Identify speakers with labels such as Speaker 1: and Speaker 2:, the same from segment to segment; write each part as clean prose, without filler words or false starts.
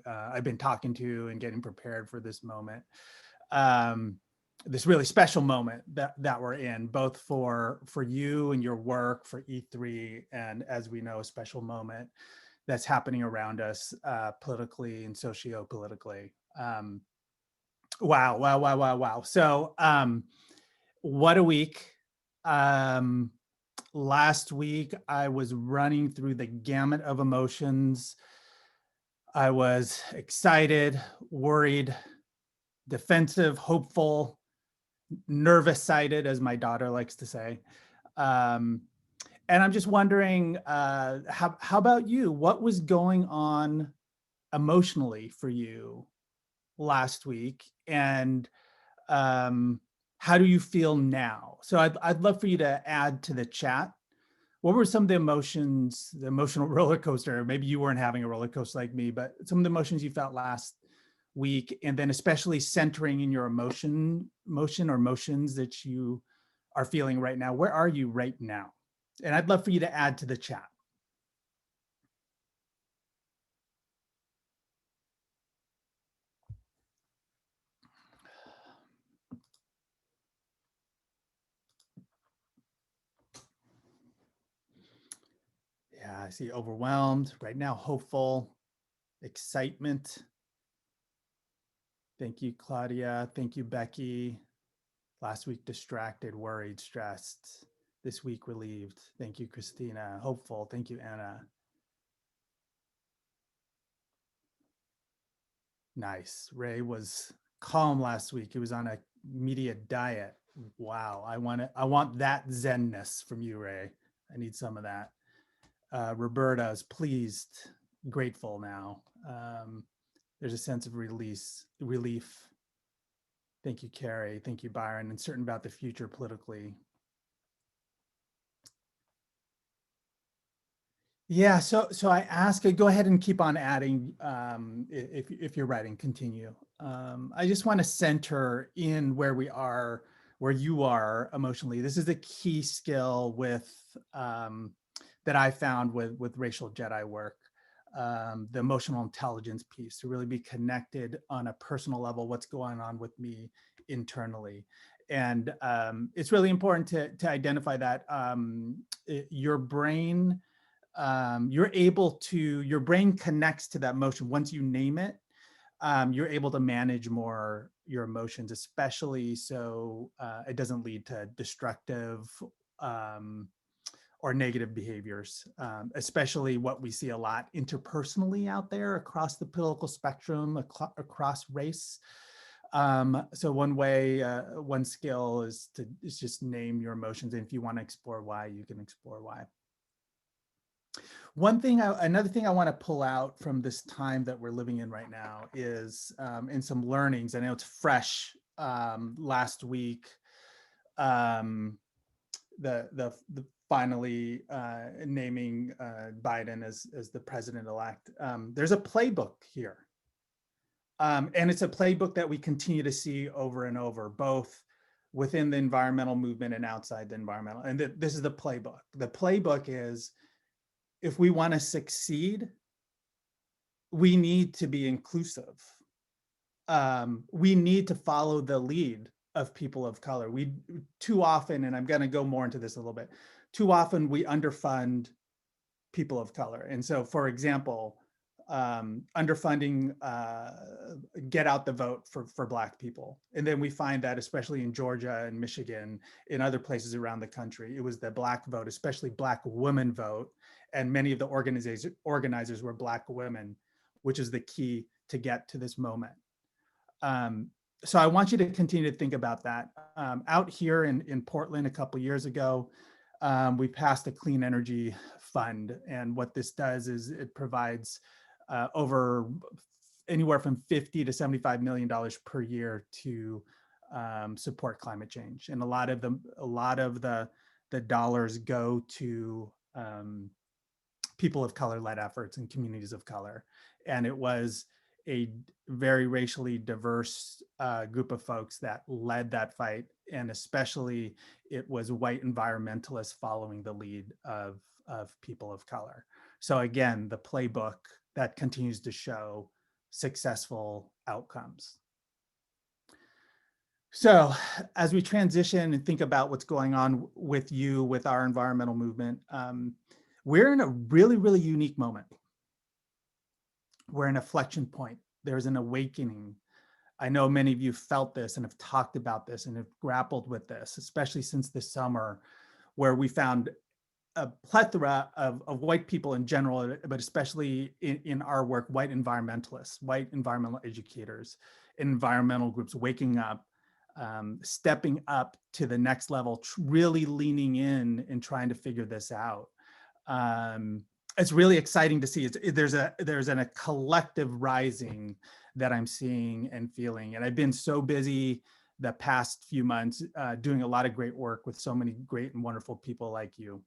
Speaker 1: I've been talking to and getting prepared for this moment. Um, this really special moment that we're in, both for you and your work for E3, and as we know, a special moment that's happening around us politically and socio-politically. Wow, wow, wow, wow, wow. So what a week. Um, Last week, I was running through the gamut of emotions. I was excited, worried, defensive, hopeful, nervous-sided, as my daughter likes to say. Um, and I'm just wondering, how about you? What was going on emotionally for you last week? And how do you feel now? So I'd love for you to add to the chat. What were some of the emotions, the emotional roller coaster? Maybe you weren't having a roller coaster like me, but some of the emotions you felt last week, and then especially centering in your motion or motions that you are feeling right now. Where are you right now? And I'd love for you to add to the chat. Yeah, I see overwhelmed right now, hopeful, excitement. Thank you, Claudia. Thank you, Becky. Last week, distracted, worried, stressed. This week, relieved. Thank you, Christina. Hopeful. Thank you, Anna. Nice. Ray was calm last week. He was on a media diet. Wow. I want that zenness from you, Ray. I need some of that. Roberta is pleased, grateful now. There's a sense of relief. Thank you, Carrie. Thank you, Byron. And certain about the future politically. Yeah, so I ask, go ahead and keep on adding if you're writing, continue. I just want to center in where we are, where you are emotionally. This is a key skill with that I found with racial Jedi work, the emotional intelligence piece, to really be connected on a personal level, what's going on with me internally. And it's really important to identify that your brain, your brain connects to that motion. Once you name it, you're able to manage more your emotions, especially so it doesn't lead to destructive um, or negative behaviors, especially what we see a lot interpersonally out there across the political spectrum, across race. So one skill is just name your emotions. And if you want to explore why, you can explore why. Another thing I want to pull out from this time that we're living in right now is in some learnings. I know it's fresh. Last week, the finally naming Biden as the president-elect. There's a playbook here, and it's a playbook that we continue to see over and over, both within the environmental movement and outside the environmental. And this is the playbook. The playbook is, if we want to succeed, we need to be inclusive. We need to follow the lead of people of color. We too often, and I'm going to go more into this a little bit, too often we underfund people of color. And so, for example, underfunding get out the vote for Black people. And then we find that, especially in Georgia and Michigan, in other places around the country, it was the Black vote, especially Black women vote. And many of the organizers were Black women, which is the key to get to this moment. So I want you to continue to think about that. Out here in Portland a couple years ago, we passed a clean energy fund. And what this does is it provides over anywhere from $50 to $75 million per year to support climate change. And a lot of the dollars go to people of color led efforts and communities of color. And it was a very racially diverse group of folks that led that fight. And especially it was white environmentalists following the lead of people of color. So again, the playbook that continues to show successful outcomes. So as we transition and think about what's going on with you, with our environmental movement, we're in a really, really unique moment. We're an inflection point. There's an awakening. I know many of you felt this and have talked about this and have grappled with this, especially since this summer, where we found a plethora of white people in general, but especially in our work, white environmentalists, white environmental educators, environmental groups waking up, stepping up to the next level, really leaning in and trying to figure this out. It's really exciting to see. There's a collective rising that I'm seeing and feeling. And I've been so busy the past few months doing a lot of great work with so many great and wonderful people like you.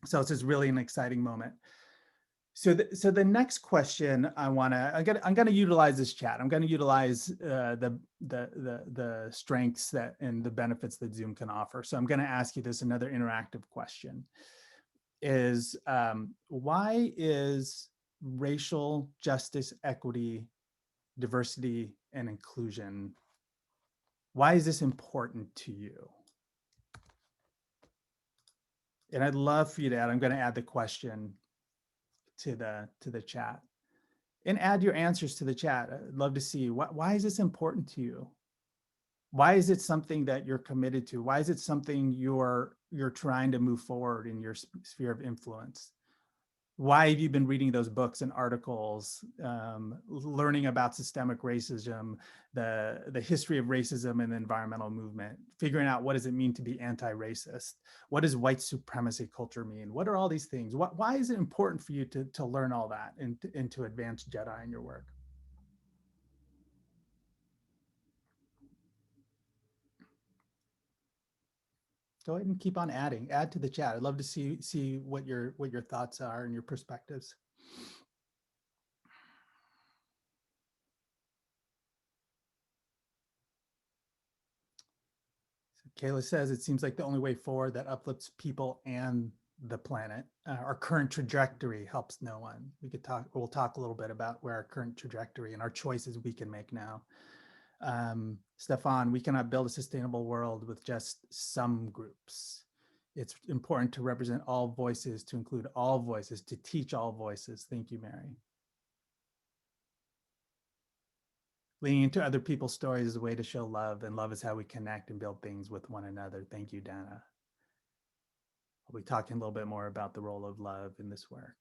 Speaker 1: So it's just really an exciting moment. So the next question I'm gonna utilize this chat. I'm gonna utilize the strengths that and the benefits that Zoom can offer. So I'm gonna ask you this, another interactive question is, why is racial justice, equity, diversity, and inclusion, why is this important to you? And I'd love for you to add, I'm gonna add the question to the chat and add your answers to the chat. I'd love to see why is this important to you? Why is it something that you're committed to? Why is it something you're trying to move forward in your sphere of influence? Why have you been reading those books and articles, learning about systemic racism, the history of racism and the environmental movement, figuring out what does it mean to be anti-racist? What does white supremacy culture mean? What are all these things? Why is it important for you to learn all that and to advance JEDI in your work? Go ahead and keep on adding. Add to the chat. I'd love to see what your thoughts are and your perspectives. Kayla says, it seems like the only way forward that uplifts people and the planet. Our current trajectory helps no one. We'll talk a little bit about where our current trajectory and our choices we can make now. Stefan, we cannot build a sustainable world with just some groups. It's important to represent all voices, to include all voices, to teach all voices. Thank you, Mary. Leaning into other people's stories is a way to show love, and love is how we connect and build things with one another. Thank you, Dana. I'll be talking a little bit more about the role of love in this work.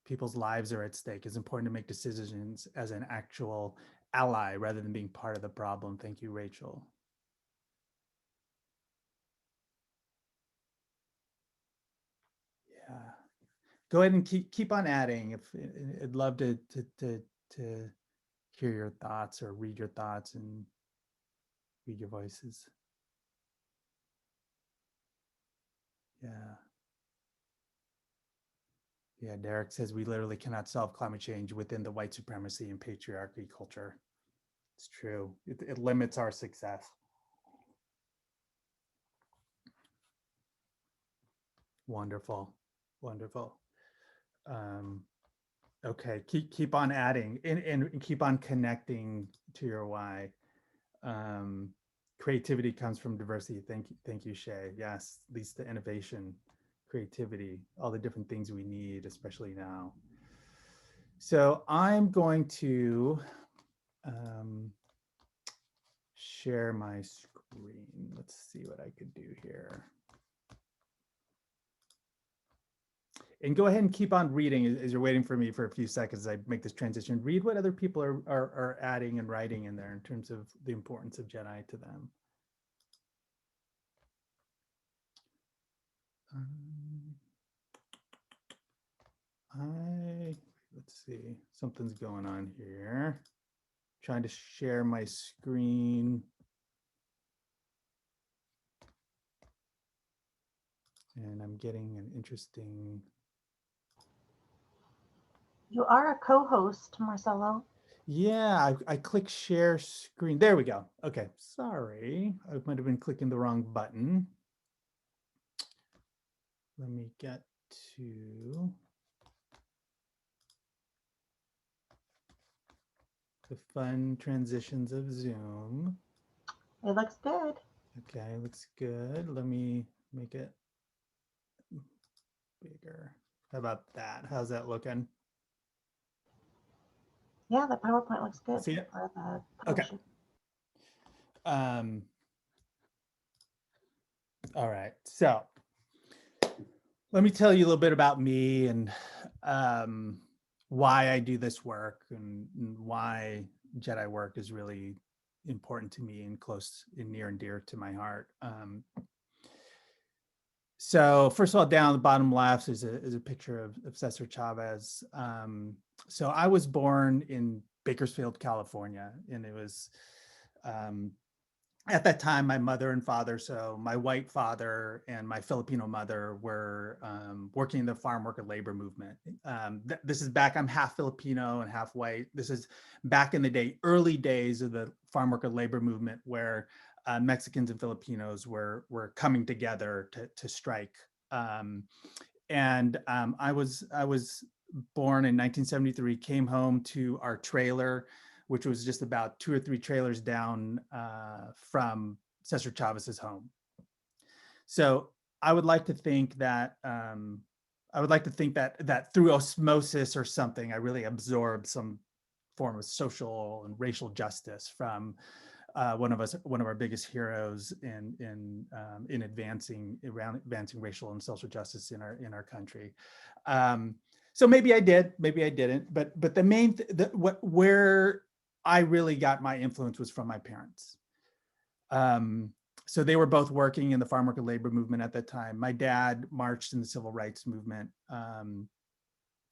Speaker 1: People's lives are at stake. It's important to make decisions as an actual ally rather than being part of the problem. Thank you, Rachel. Yeah. Go ahead and keep on adding. I'd love to hear your thoughts or read your thoughts and read your voices. Yeah. Yeah, Derek says we literally cannot solve climate change within the white supremacy and patriarchy culture. It's true. It limits our success. Wonderful. Wonderful. Okay, keep on adding and keep on connecting to your why. Creativity comes from diversity. Thank you, Shay. Yes, leads to innovation, creativity, all the different things we need, especially now. So I'm going to share my screen. Let's see what I could do here. And go ahead and keep on reading as you're waiting for me for a few seconds as I make this transition. Read what other people are adding and writing in there in terms of the importance of JEDI to them. Let's see, something's going on here. Trying to share my screen. And I'm getting an interesting.
Speaker 2: You are a co-host, Marcelo.
Speaker 1: Yeah, I click share screen. There we go. Okay, sorry. I might have been clicking the wrong button. Let me get to the fun transitions of Zoom.
Speaker 2: It looks good.
Speaker 1: Okay, looks good. Let me make it bigger. How about that? How's that looking?
Speaker 2: Yeah, the PowerPoint looks good.
Speaker 1: See it?
Speaker 2: For the
Speaker 1: Okay.
Speaker 2: PowerPoint.
Speaker 1: All right. So let me tell you a little bit about me and why I do this work and why Jedi work is really important to me and close and near and dear to my heart. So first of all, down the bottom left is a picture of Cesar Chavez. So I was born in Bakersfield, California, and it was at that time my mother and father, so my white father and my Filipino mother, were working in the farm worker labor movement. This is back, I'm half Filipino and half white. This is back in the day, early days of the farm worker labor movement, where Mexicans and Filipinos were coming together to strike. I was born in 1973, came home to our trailer, which was just about 2 or 3 trailers down from Cesar Chavez's home. So I would like to think that that through osmosis or something, I really absorbed some form of social and racial justice from one of our biggest heroes in advancing racial and social justice in our country. So maybe I did, maybe I didn't, but where I really got my influence was from my parents. So they were both working in the farm worker labor movement at that time. My dad marched in the civil rights movement.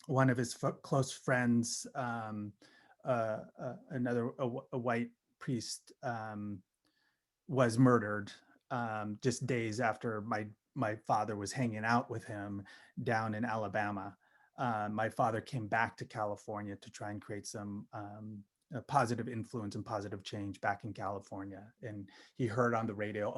Speaker 1: One of his close friends, a white priest, was murdered just days after my father was hanging out with him down in Alabama. My father came back to California to try and create some positive influence and positive change back in California. And he heard on the radio,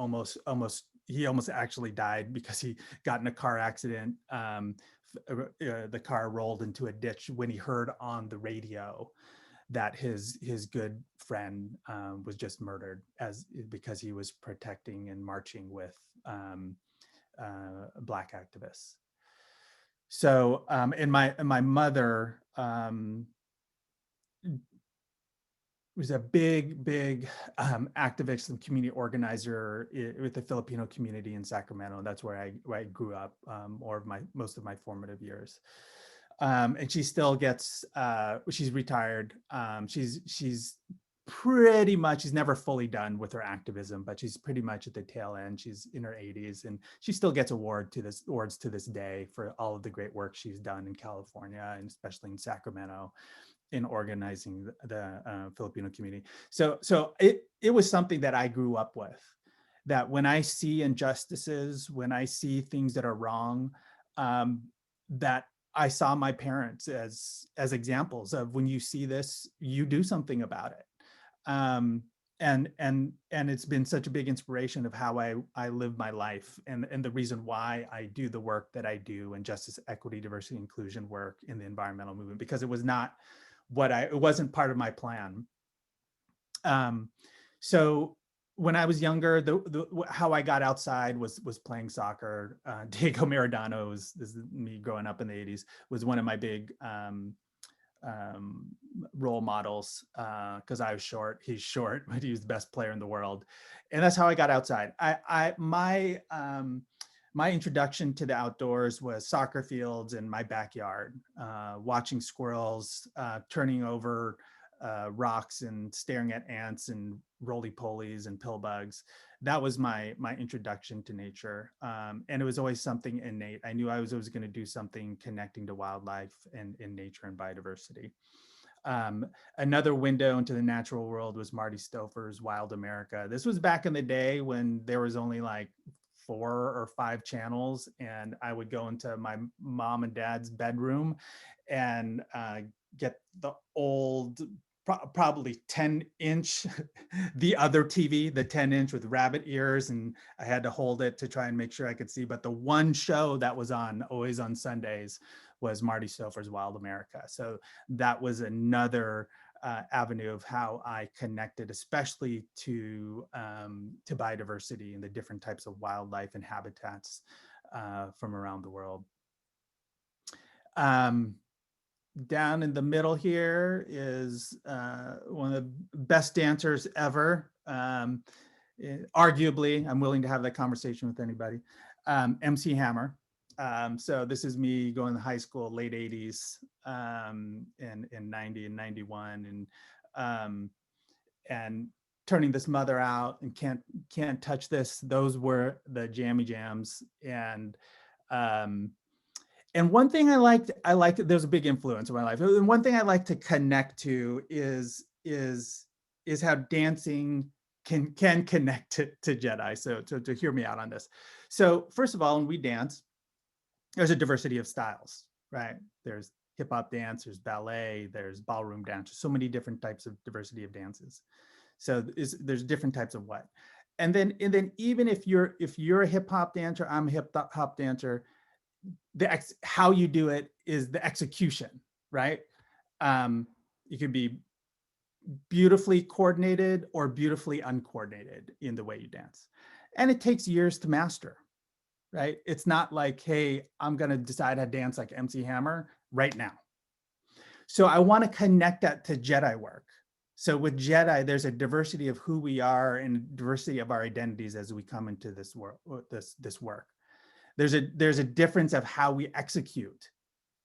Speaker 1: he almost actually died because he got in a car accident. The car rolled into a ditch when he heard on the radio that his good friend was just murdered because he was protecting and marching with Black activists. So and my mother was a big activist and community organizer with the Filipino community in Sacramento. That's where I grew up most of my formative years. And she still gets, she's retired. She's pretty much, she's never fully done with her activism, but she's pretty much at the tail end. She's in her 80s, and she still gets awards to this day for all of the great work she's done in California, and especially in Sacramento, in organizing the Filipino community. So it was something that I grew up with, that when I see injustices, when I see things that are wrong, that I saw my parents as examples of, when you see this, you do something about it. And it's been such a big inspiration of how I live my life, and the reason why I do the work that I do in justice, equity, diversity, inclusion work in the environmental movement, because it wasn't part of my plan. So when I was younger, how I got outside was playing soccer. Diego Maradona, this is me growing up in the 80s, was one of my big role models, because I was short, he's short, but he was the best player in the world. And that's how I got outside. My introduction to the outdoors was soccer fields in my backyard, watching squirrels, turning over rocks and staring at ants and roly-polies and pill bugs. That was my introduction to nature. And it was always something innate. I knew I was always going to do something connecting to wildlife and in nature and biodiversity. Another window into the natural world was Marty Stouffer's Wild America. This was back in the day when there was only like 4 or 5 channels, and I would go into my mom and dad's bedroom and get the old probably 10-inch, the other TV, the 10-inch with rabbit ears, and I had to hold it to try and make sure I could see. But the one show that was on always on Sundays was Marty Stouffer's Wild America. So that was another avenue of how I connected, especially to biodiversity and the different types of wildlife and habitats from around the world. Down in the middle here is one of the best dancers ever. Arguably, I'm willing to have that conversation with anybody. MC Hammer. So this is me going to high school, late 80s, in 90 and 91, and turning this mother out and can't touch this. Those were the jammy jams. And one thing I liked, there's a big influence in my life. And one thing I like to connect to is how dancing can connect to JEDI. So to hear me out on this. So first of all, when we dance, there's a diversity of styles, right? There's hip hop dance, there's ballet, there's ballroom dance, so many different types of diversity of dances. So there's different types of what. And then even if you're a hip hop dancer, I'm a hip hop dancer, how you do it is the execution, right? You could be beautifully coordinated or beautifully uncoordinated in the way you dance. And it takes years to master, right? It's not like, hey, I'm going to decide how to dance like MC Hammer right now. So I want to connect that to JEDI work. So with JEDI, there's a diversity of who we are and diversity of our identities as we come into this world, this work. There's a difference of how we execute.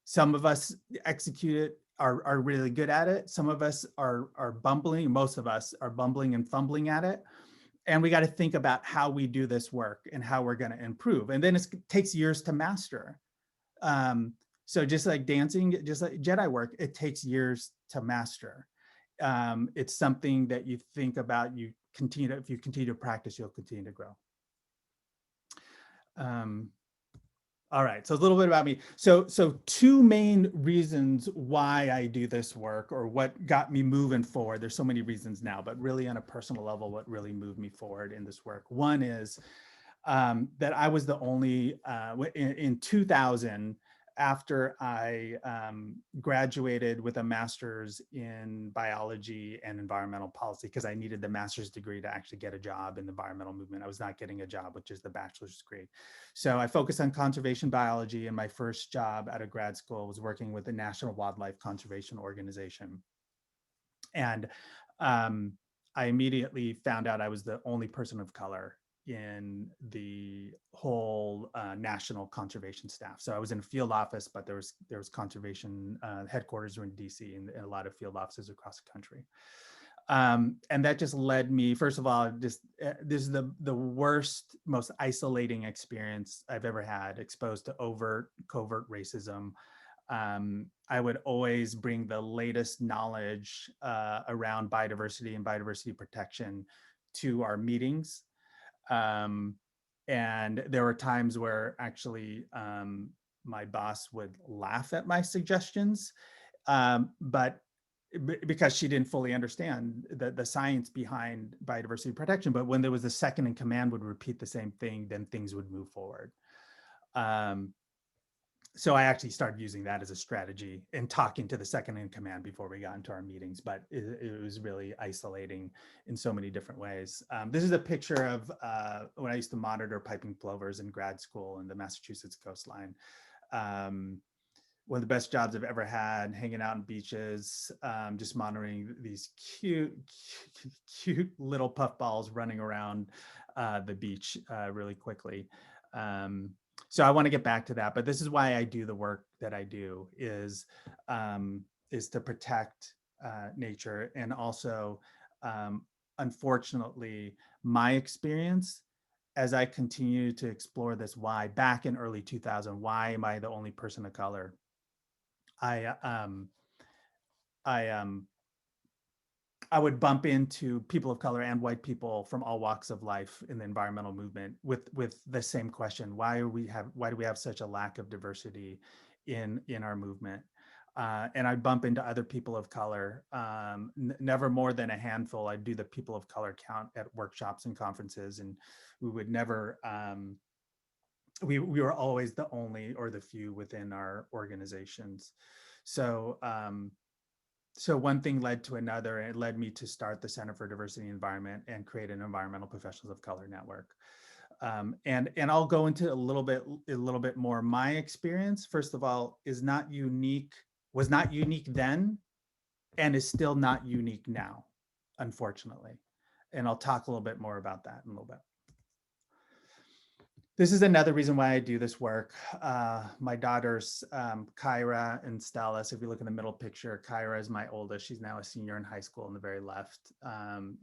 Speaker 1: Some of us execute it, are really good at it. Some of us are bumbling. Most of us are bumbling and fumbling at it. And we got to think about how we do this work and how we're going to improve. And then it takes years to master. So just like dancing, just like JEDI work, it takes years to master. It's something that you think about. If you continue to practice, you'll continue to grow. All right, so a little bit about me. So two main reasons why I do this work, or what got me moving forward. There's so many reasons now, but really on a personal level, what really moved me forward in this work. One is that I was the only, in 2000, after I graduated with a master's in biology and environmental policy, because I needed the master's degree to actually get a job in the environmental movement. I was not getting a job, which is the bachelor's degree. So I focused on conservation biology, and my first job out of grad school was working with the National Wildlife Conservation Organization. And I immediately found out I was the only person of color in the whole national conservation staff. So I was in a field office, but there was conservation headquarters were in DC, and a lot of field offices across the country. And that just led me, first of all, this is the worst, most isolating experience I've ever had, exposed to covert racism. I would always bring the latest knowledge around biodiversity and biodiversity protection to our meetings. And there were times where actually my boss would laugh at my suggestions, but because she didn't fully understand the science behind biodiversity protection. But when there was a second in command would repeat the same thing, then things would move forward. So I actually started using that as a strategy and talking to the second in command before we got into our meetings, but it was really isolating in so many different ways. This is a picture of when I used to monitor piping plovers in grad school in the Massachusetts coastline. One of the best jobs I've ever had, hanging out on beaches, just monitoring these cute little puffballs running around the beach really quickly. So I want to get back to that, but this is why I do the work that I do, is to protect nature. And also, unfortunately, my experience as I continue to explore this why, back in early 2000, why am I the only person of color? I would bump into people of color and white people from all walks of life in the environmental movement with the same question: why do we have such a lack of diversity in our movement? And I'd bump into other people of color, never more than a handful. I'd do the people of color count at workshops and conferences, and we would never, we were always the only or the few within our organizations. So, so one thing led to another, and it led me to start the Center for Diversity and Environment and create an Environmental Professionals of Color network. And I'll go into a little bit more. My experience, first of all, is not unique, was not unique then, and is still not unique now, unfortunately. And I'll talk a little bit more about that in a little bit. This is another reason why I do this work. My daughters, Kyra and Stella. So if you look in the middle picture, Kyra is my oldest. She's now a senior in high school in the very left,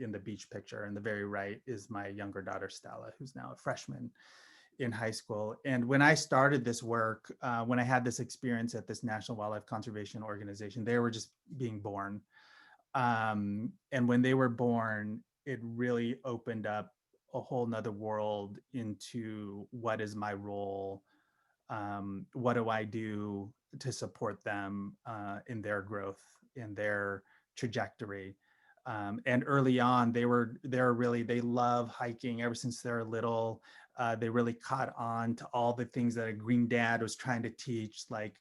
Speaker 1: in the beach picture. And the very right is my younger daughter, Stella, who's now a freshman in high school. And when I started this work, when I had this experience at this National Wildlife Conservation Organization, they were just being born. And when they were born, it really opened up a whole nother world into what is my role, what do I do to support them in their growth, in their trajectory. And early on, they love hiking ever since they're little. They really caught on to all the things that a green dad was trying to teach, like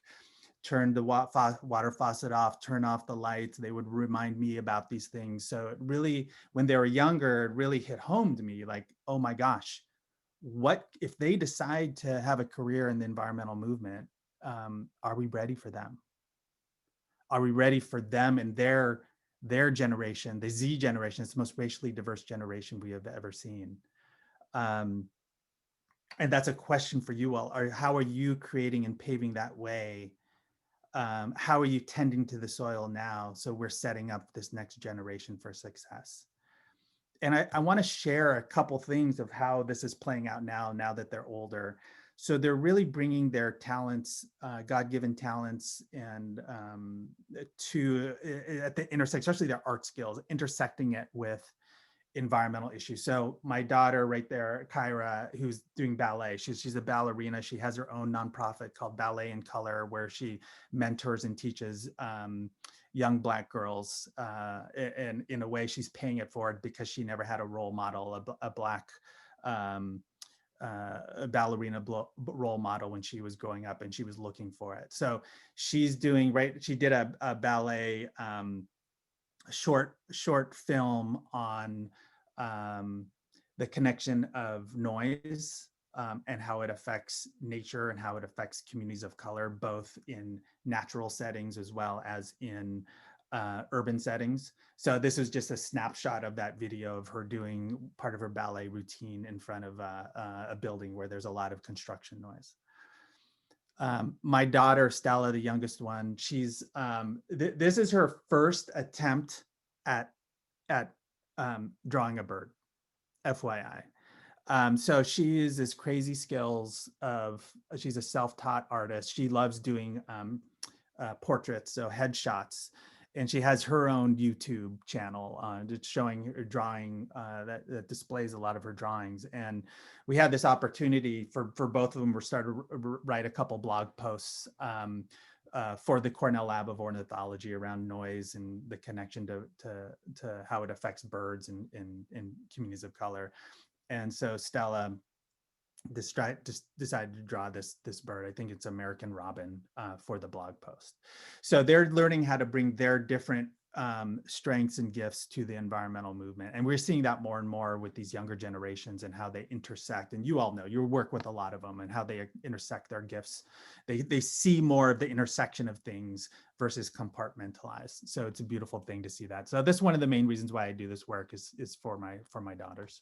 Speaker 1: turn the water faucet off, turn off the lights. They would remind me about these things. So it really, when they were younger, it really hit home to me like, oh my gosh, what if they decide to have a career in the environmental movement? Are we ready for them? Are we ready for them and their generation, the Z generation? It's the most racially diverse generation we have ever seen. And that's a question for you all. How are you creating and paving that way? How are you tending to the soil now? So we're setting up this next generation for success. And I want to share a couple things of how this is playing out now that they're older. So they're really bringing their talents, God-given talents, and to at the intersection, especially their art skills, intersecting it with environmental issues. So my daughter right there, Kyra, who's doing ballet, she's a ballerina. She has her own nonprofit called Ballet in Color, where she mentors and teaches young Black girls. And in a way, she's paying it forward because she never had a role model, a Black a ballerina role model when she was growing up, and she was looking for it. So she's doing, she did a ballet short film on the connection of noise and how it affects nature and how it affects communities of color, both in natural settings as well as in urban settings. So this is just a snapshot of that video of her doing part of her ballet routine in front of a building where there's a lot of construction noise. My daughter, Stella, the youngest one, she's, this is her first attempt at drawing a bird, FYI. So she is this crazy skills of, she's a self-taught artist. She loves doing portraits, so headshots. And she has her own YouTube channel just showing her drawing that displays a lot of her drawings. And we had this opportunity for both of them. We started to write a couple blog posts for the Cornell Lab of Ornithology around noise and the connection to how it affects birds in communities of color. And so Stella just decided to draw this bird. I think it's American robin for the blog post. So they're learning how to bring their different strengths and gifts to the environmental movement. And we're seeing that more and more with these younger generations and how they intersect. And you all know, you work with a lot of them and how they intersect their gifts. They see more of the intersection of things versus compartmentalized. So it's a beautiful thing to see that. So that's one of the main reasons why I do this work is for my daughters.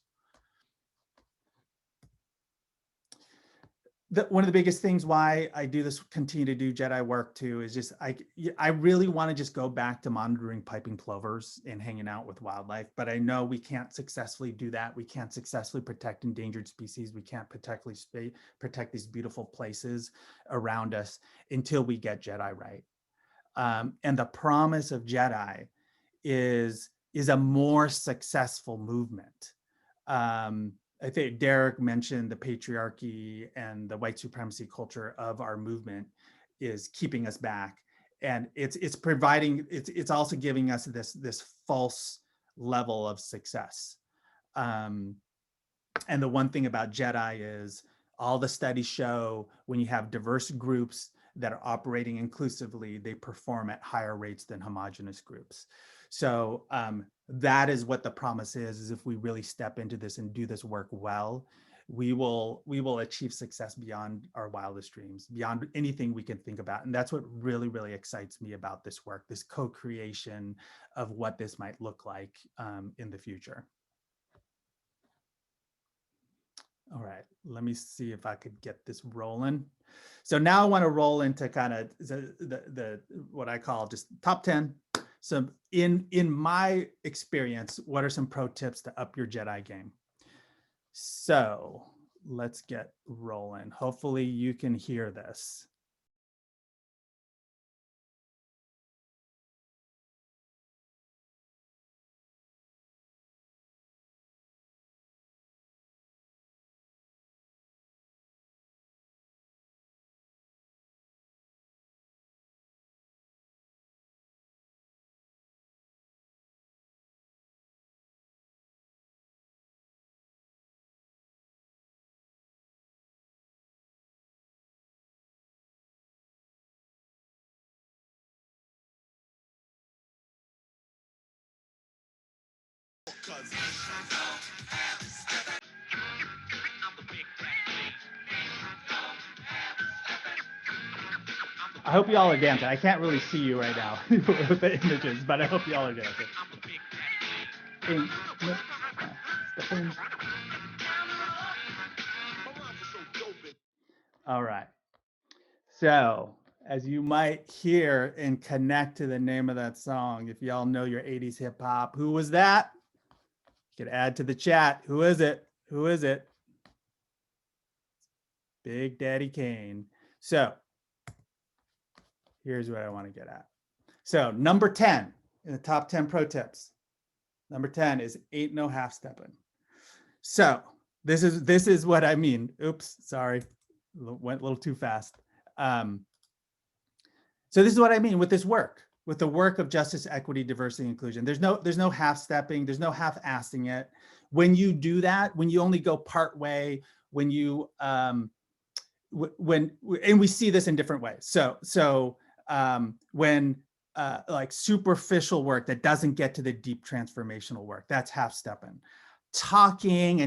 Speaker 1: One of the biggest things why I do this, continue to do JEDI work too, is just I really want to just go back to monitoring piping plovers and hanging out with wildlife, but I know we can't successfully do that. We can't successfully protect endangered species. We can't protect these beautiful places around us until we get JEDI right. And the promise of JEDI is a more successful movement. I think Derek mentioned the patriarchy and the white supremacy culture of our movement is keeping us back. it's providing, it's also giving us this false level of success. And the one thing about JEDI is all the studies show when you have diverse groups that are operating inclusively, they perform at higher rates than homogeneous groups. So that is what the promise is if we really step into this and do this work well, we will achieve success beyond our wildest dreams, beyond anything we can think about. And that's what really, really excites me about this work, this co-creation of what this might look like in the future. All right, let me see if I could get this rolling. So now I want to roll into kind of the what I call just top 10. So in my experience, what are some pro tips to up your JEDI game? So let's get rolling. Hopefully you can hear this. I hope y'all are dancing. I can't really see you right now with the images, but I hope y'all are dancing. All right. So as you might hear and connect to the name of that song, if y'all know your 80s hip hop, who was that? You could add to the chat. Who is it? Who is it? Big Daddy Kane. So here's what I want to get at. So number 10 in the top 10 pro tips. Number 10 is ain't no half stepping. So this is what I mean. Oops, sorry, went a little too fast. So this is what I mean with this work, with the work of justice, equity, diversity, inclusion. There's no half stepping. There's no half assing it. When you do that, when you only go part way, when you and we see this in different ways. So when like superficial work that doesn't get to the deep transformational work, that's half stepping. Talking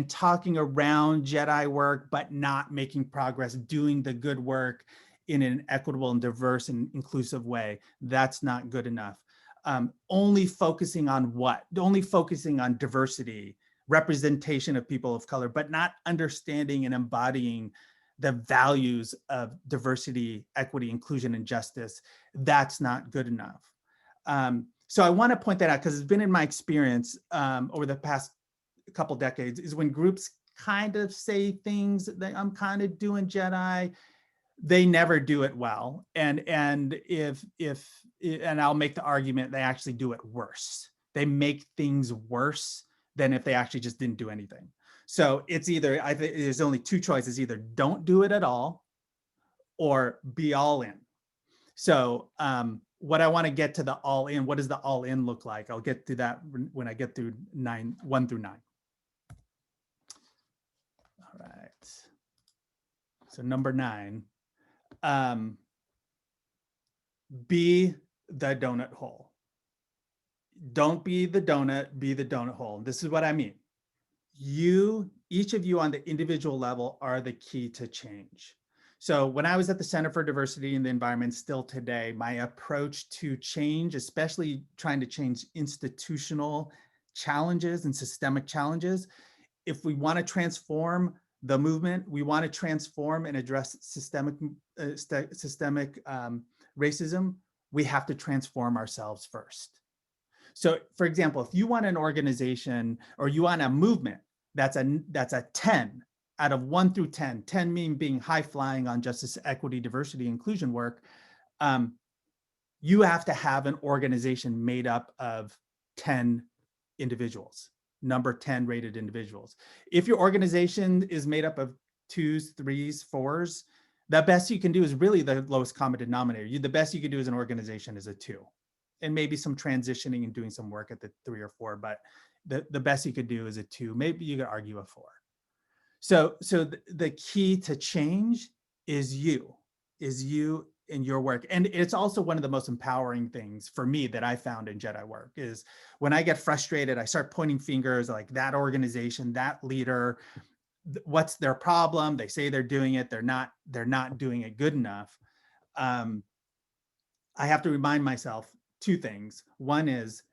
Speaker 1: around JEDI work, but not making progress, doing the good work in an equitable and diverse and inclusive way, that's not good enough. Only focusing on what? Only focusing on diversity, representation of people of color, but not understanding and embodying the values of diversity, equity, inclusion, and justice, that's not good enough. So I want to point that out because it's been in my experience over the past couple decades, is when groups kind of say things that I'm kind of doing JEDI, they never do it well. And I'll make the argument, they actually do it worse. They make things worse than if they actually just didn't do anything. So it's either, I think there's only two choices, either don't do it at all or be all in. So what I want to get to the all in, what does the all in look like? I'll get to that when I get through 1 through 9. All right. So number 9, be the donut hole. Don't be the donut, be the donut hole. This is what I mean. Each of you on the individual level are the key to change. So when I was at the Center for Diversity in the Environment, still today, my approach to change, especially trying to change institutional challenges and systemic challenges, if we want to transform the movement, we want to transform and address systemic racism, we have to transform ourselves first. So for example, if you want an organization or you want a movement that's a 10 out of 1 through 10, 10 meaning being high flying on justice, equity, diversity, inclusion work, you have to have an organization made up of 10 individuals, number 10 rated individuals. If your organization is made up of 2s, 3s, 4s, The best you can do is really the lowest common denominator. The best you can do as an organization is a 2, and maybe some transitioning and doing some work at the 3 or 4, but the best you could do is a 2. Maybe you could argue a 4. So the key to change is you in your work. And it's also one of the most empowering things for me that I found in JEDI work is when I get frustrated, I start pointing fingers like that organization, that leader, what's their problem? They say they're doing it. They're not doing it good enough. I have to remind myself 2 things. One is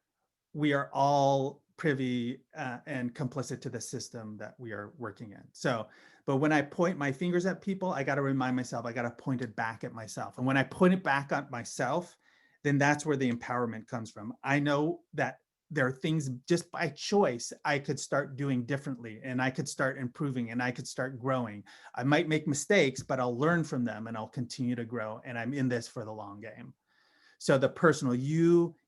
Speaker 1: we are all privy and complicit to the system that we are working in. So, but when I point my fingers at people, I got to remind myself, I got to point it back at myself. And when I point it back at myself, then that's where the empowerment comes from. I know that there are things just by choice I could start doing differently, and I could start improving, and I could start growing. I might make mistakes, but I'll learn from them and I'll continue to grow. And I'm in this for the long game. So the personal,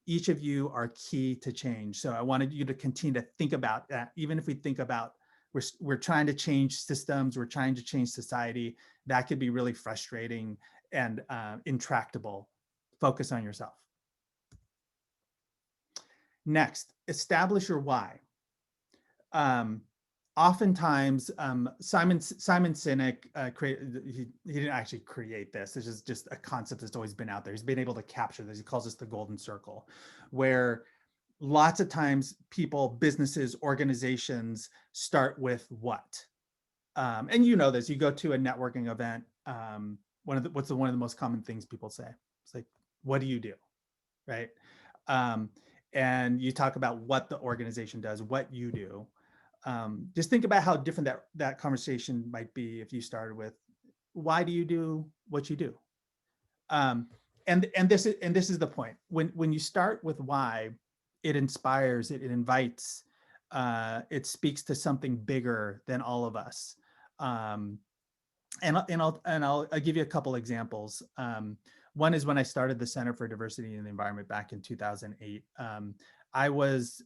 Speaker 1: each of you are key to change. So I wanted you to continue to think about that. Even if we think about, we're trying to change systems, we're trying to change society, that could be really frustrating and intractable. Focus on yourself. Next, establish your why. Oftentimes, Simon Sinek he didn't actually create this. This is just a concept that's always been out there. He's been able to capture this. He calls this the golden circle, where lots of times people, businesses, organizations start with what. And you know this. You go to a networking event. One of the most common things people say? It's like, "What do you do?" Right? And you talk about what the organization does, what you do. Just think about how different that conversation might be if you started with, why do you do what you do? And this is the point. When you start with why, it inspires, it invites, it speaks to something bigger than all of us. I'll give you a couple examples. One is when I started the Center for Diversity in the Environment back in 2008. I was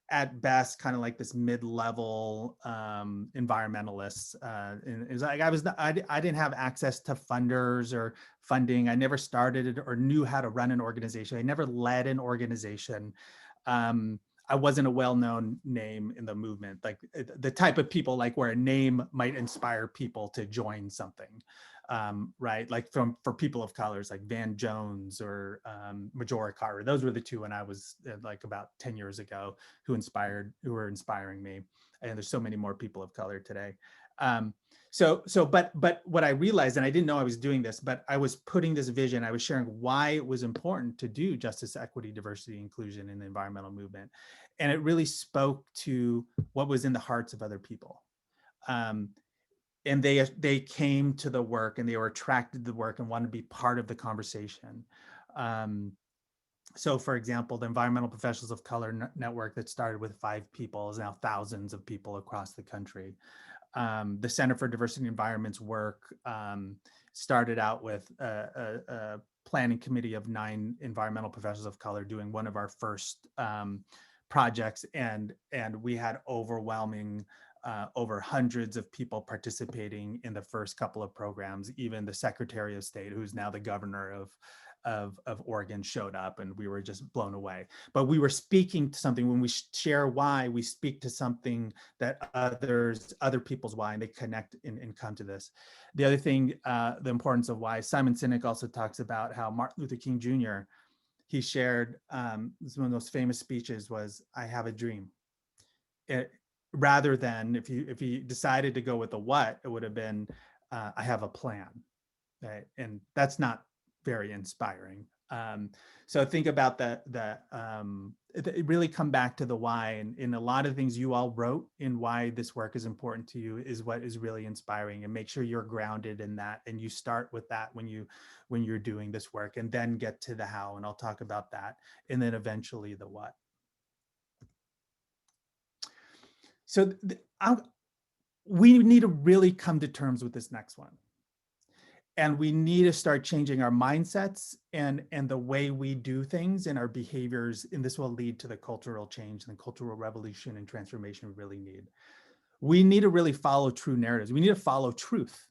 Speaker 1: at best kind of like this mid-level environmentalist. And it was like I didn't have access to funders or funding. I never started or knew how to run an organization. I never led an organization. I wasn't a well-known name in the movement, like the type of people like where a name might inspire people to join something, right? Like for people of colors, like Van Jones or Majora Carter. Those were the 2 when I was like about 10 years ago who were inspiring me. And there's so many more people of color today. But what I realized, and I didn't know I was doing this, but I was putting this vision, I was sharing why it was important to do justice, equity, diversity, inclusion in the environmental movement. And it really spoke to what was in the hearts of other people. And they came to the work and they were attracted to the work and wanted to be part of the conversation. So for example, the Environmental Professionals of Color Network that started with 5 people is now thousands of people across the country. The Center for Diversity and Environment's work started out with a planning committee of 9 environmental professionals of color doing one of our first projects, and we had overwhelming over hundreds of people participating in the first couple of programs. Even the Secretary of State, who's now the governor of Oregon, showed up, and we were just blown away. But we were speaking to something. When we share why, we speak to something that other people's why, and they connect and come to this. The other thing, the importance of why, Simon Sinek also talks about how Martin Luther King Jr., he shared, one of the most famous speeches was, "I have a dream." Rather than if he decided to go with the what, it would have been, "I have a plan," right? And that's not very inspiring. So think about it really come back to the why, and in a lot of things you all wrote in why this work is important to you is what is really inspiring, and make sure you're grounded in that, and you start with that when you're doing this work, and then get to the how, and I'll talk about that, and then eventually the what. So we need to really come to terms with this next one. And we need to start changing our mindsets and the way we do things and our behaviors. And this will lead to the cultural change and the cultural revolution and transformation we really need. We need to really follow true narratives. We need to follow truth.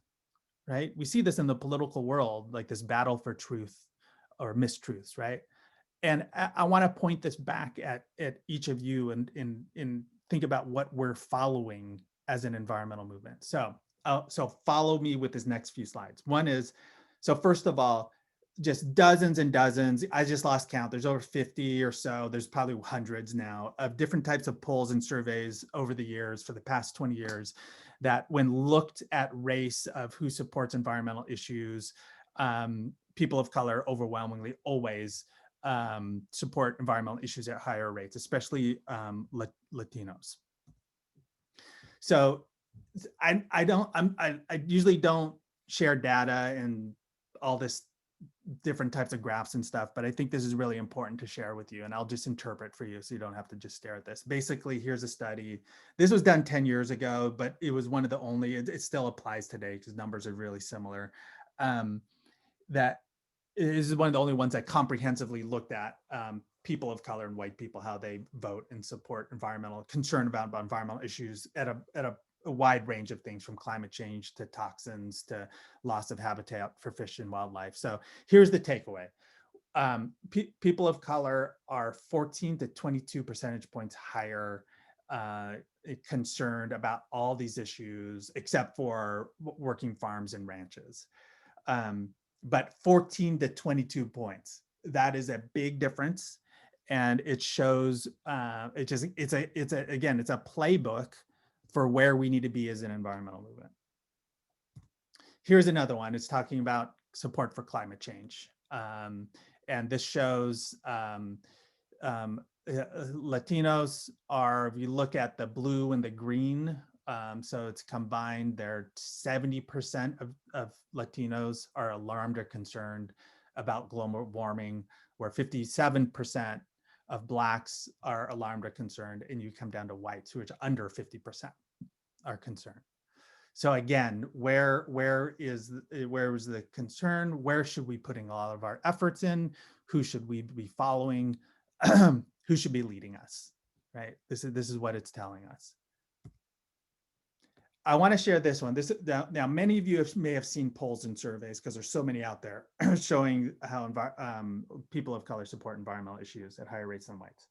Speaker 1: right? We see this in the political world, like this battle for truth or mistruths, right? And I want to point this back at each of you and think about what we're following as an environmental movement. So follow me with this next few slides. One is, so first of all, just dozens and dozens. I just lost count. There's over 50 or so. There's probably hundreds now of different types of polls and surveys over the years for the past 20 years that when looked at race of who supports environmental issues, people of color overwhelmingly always support environmental issues at higher rates, especially Latinos. So I usually don't share data and all this different types of graphs and stuff, but I think this is really important to share with you, and I'll just interpret for you so you don't have to just stare at this. Basically, here's a study. This was done 10 years ago, but it was one of the only, it still applies today because numbers are really similar. That is one of the only ones that comprehensively looked at people of color and white people, how they vote and support concern about environmental issues at a wide range of things, from climate change to toxins to loss of habitat for fish and wildlife. So here's the takeaway. People of color are 14 to 22 percentage points higher concerned about all these issues, except for working farms and ranches. But 14 to 22 points, that is a big difference. And it shows, it's a playbook for where we need to be as an environmental movement. Here's another one. It's talking about support for climate change. And this shows Latinos are, if you look at the blue and the green, so it's combined, they're 70% of Latinos are alarmed or concerned about global warming, where 57% of Blacks are alarmed or concerned, and you come down to whites, who are under 50% are concerned. So again, where is the concern? Where should we putting a lot of our efforts in? Who should we be following? Who should be leading us? Right. This is what it's telling us. I want to share this one. Now many of you may have seen polls and surveys, because there's so many out there showing how people of color support environmental issues at higher rates than whites.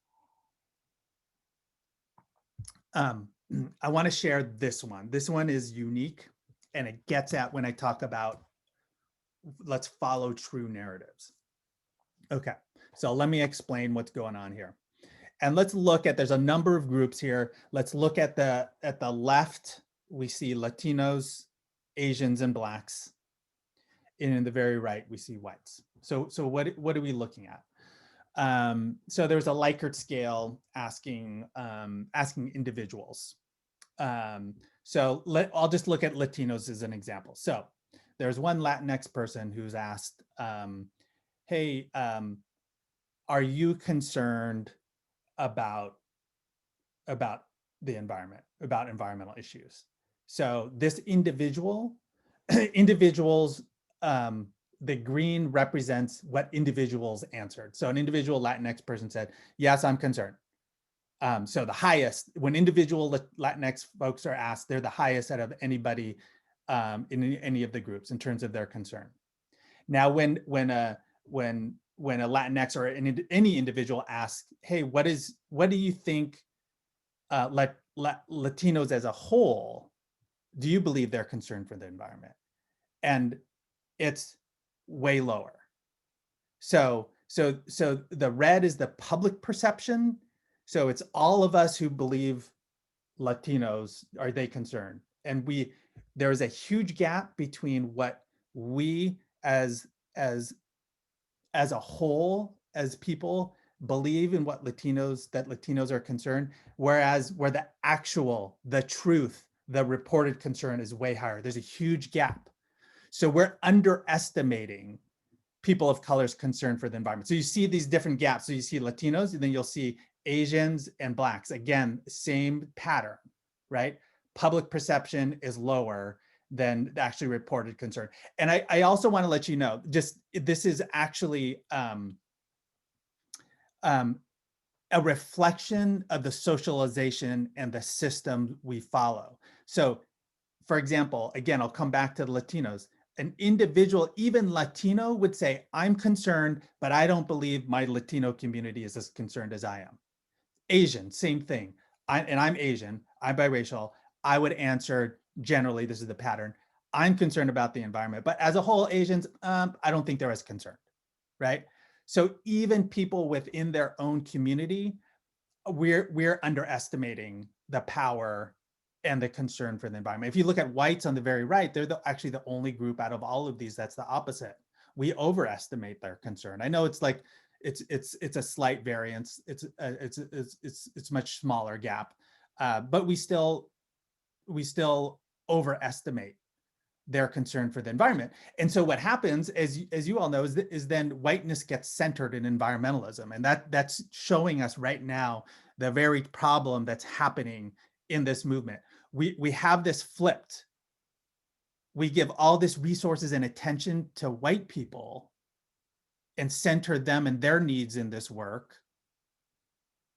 Speaker 1: I want to share this one. This one is unique, and it gets at when I talk about let's follow true narratives. Okay, so let me explain what's going on here. And let's look at, there's a number of groups here. Let's look at the left, we see Latinos, Asians, and Blacks. And in the very right, we see whites. So what are we looking at? So there's a Likert scale asking individuals. So I'll just look at Latinos as an example. So there's one Latinx person who's asked, hey, are you concerned about the environment, about environmental issues? So this individuals, the green represents what individuals answered. So an individual Latinx person said, yes, I'm concerned. So the highest, when individual Latinx folks are asked, they're the highest out of anybody in any of the groups in terms of their concern. Now, when a Latinx or any individual asks, hey, what do you think Latinos as a whole, do you believe they're concerned for the environment? And it's way lower. So the red is the public perception. So it's all of us who believe Latinos, are they concerned? And there is a huge gap between what we as a whole, as people, believe in what Latinos are concerned, whereas where the truth, the reported concern is way higher. There's a huge gap. So we're underestimating people of color's concern for the environment. So you see these different gaps. So you see Latinos, and then you'll see Asians and Blacks. Again, same pattern, right? Public perception is lower than the actually reported concern. And I also want to let you know, just this is actually a reflection of the socialization and the system we follow. So for example, again, I'll come back to the Latinos. an individual, even Latino, would say, I'm concerned, but I don't believe my Latino community is as concerned as I am. Asian, same thing. And I'm Asian, I'm biracial. I would answer generally, this is the pattern. I'm concerned about the environment, but as a whole, Asians, I don't think they're as concerned, right? So even people within their own community, we're underestimating the power and the concern for the environment. If you look at whites on the very right, they're actually the only group out of all of these that's the opposite. We overestimate their concern. I know it's like it's a slight variance. It's much smaller gap, but we still overestimate their concern for the environment. And so what happens, as you all know, is then whiteness gets centered in environmentalism. And that's showing us right now the very problem that's happening in this movement. We have this flipped. We give all this resources and attention to white people and center them and their needs in this work.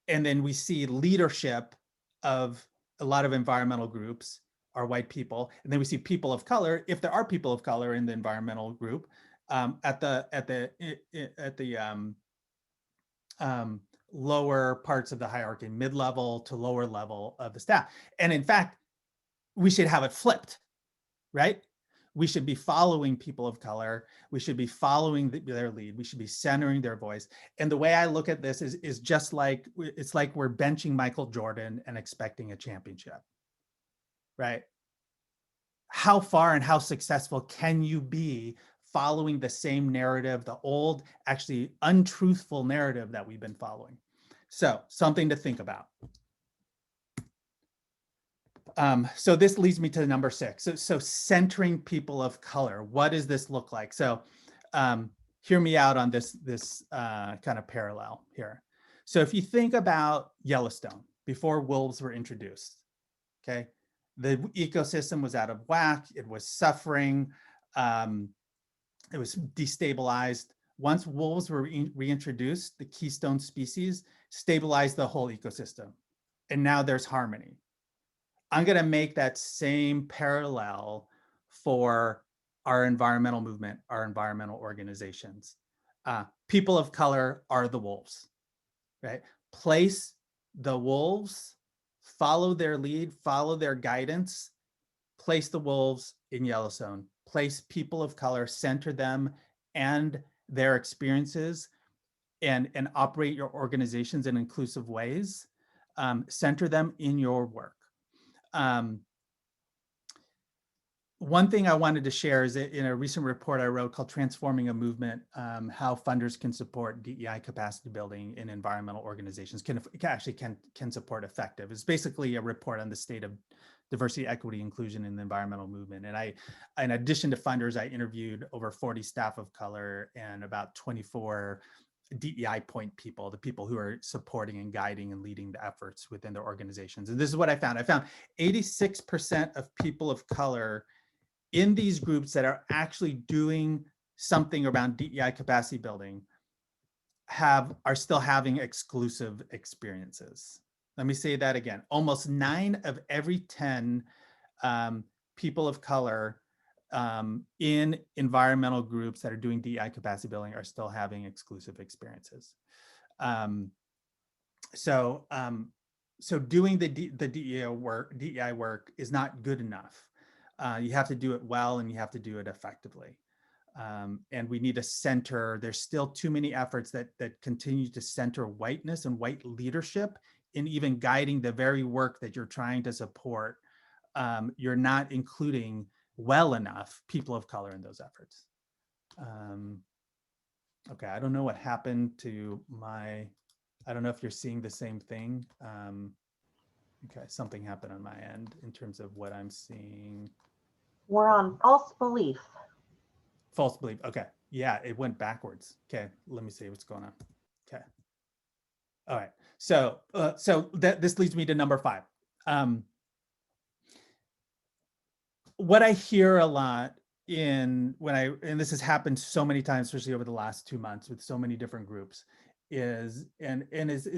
Speaker 1: And then we see leadership of a lot of environmental groups are white people, and then we see people of color, if there are people of color in the environmental group, at the lower parts of the hierarchy, mid-level to lower level of the staff. And in fact, we should have it flipped, right? We should be following people of color. We should be following their lead. We should be centering their voice. And the way I look at this is just like, it's like we're benching Michael Jordan and expecting a championship, right? How far and how successful can you be following the same narrative, the old, actually untruthful narrative that we've been following? So something to think about. So this leads me to number 6. So centering people of color. What does this look like? So hear me out on this kind of parallel here. So if you think about Yellowstone, before wolves were introduced, okay, the ecosystem was out of whack. It was suffering. It was destabilized. Once wolves were reintroduced, the keystone species stabilized the whole ecosystem. And now there's harmony. I'm going to make that same parallel for our environmental movement, our environmental organizations. People of color are the wolves, right? Place the wolves, follow their lead, follow their guidance, place the wolves in Yellowstone, place people of color, center them and their experiences, and operate your organizations in inclusive ways, center them in your work. One thing I wanted to share is that in a recent report I wrote called Transforming a Movement, how funders can support DEI capacity building in environmental organizations, can support effective. It's basically a report on the state of diversity, equity, inclusion in the environmental movement. And I, in addition to funders, I interviewed over 40 staff of color and about 24 DEI point people, the people who are supporting and guiding and leading the efforts within their organizations. And this is what I found. I found 86% of people of color in these groups that are actually doing something around DEI capacity building are still having exclusive experiences. Let me say that again. Almost 9 of every 10 people of color in environmental groups that are doing DEI capacity building are still having exclusive experiences. So doing the DEI work is not good enough. You have to do it well and you have to do it effectively. And we need to center, there's still too many efforts that continue to center whiteness and white leadership in even guiding the very work that you're trying to support. You're not including well enough people of color in those efforts. Okay, I don't know what happened to I don't know if you're seeing the same thing. Okay, something happened on my end in terms of what I'm seeing.
Speaker 2: We're on false belief.
Speaker 1: False belief. Okay. Yeah, it went backwards. Okay, let me see what's going on. Okay. All right. So this leads me to number 5. What I hear a lot and this has happened so many times, especially over the last 2 months with so many different groups, is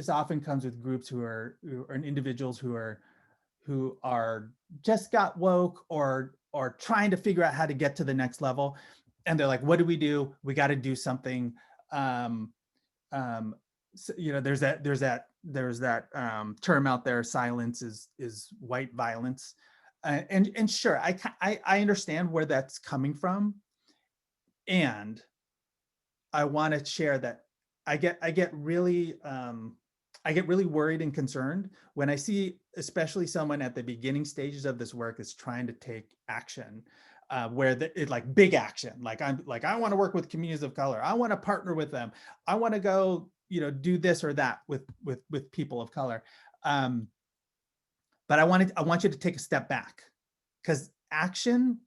Speaker 1: often comes with groups who are individuals who are just got woke or or trying to figure out how to get to the next level. And they're like, what do? We got to do something. So, there's that term out there, silence is white violence. And sure, I understand where that's coming from. And I want to share that I get really worried and concerned when I see, especially someone at the beginning stages of this work is trying to take action, where it like big action, like I want to work with communities of color, I want to partner with them, I want to go, do this or that with people of color. But I want you to take a step back, because action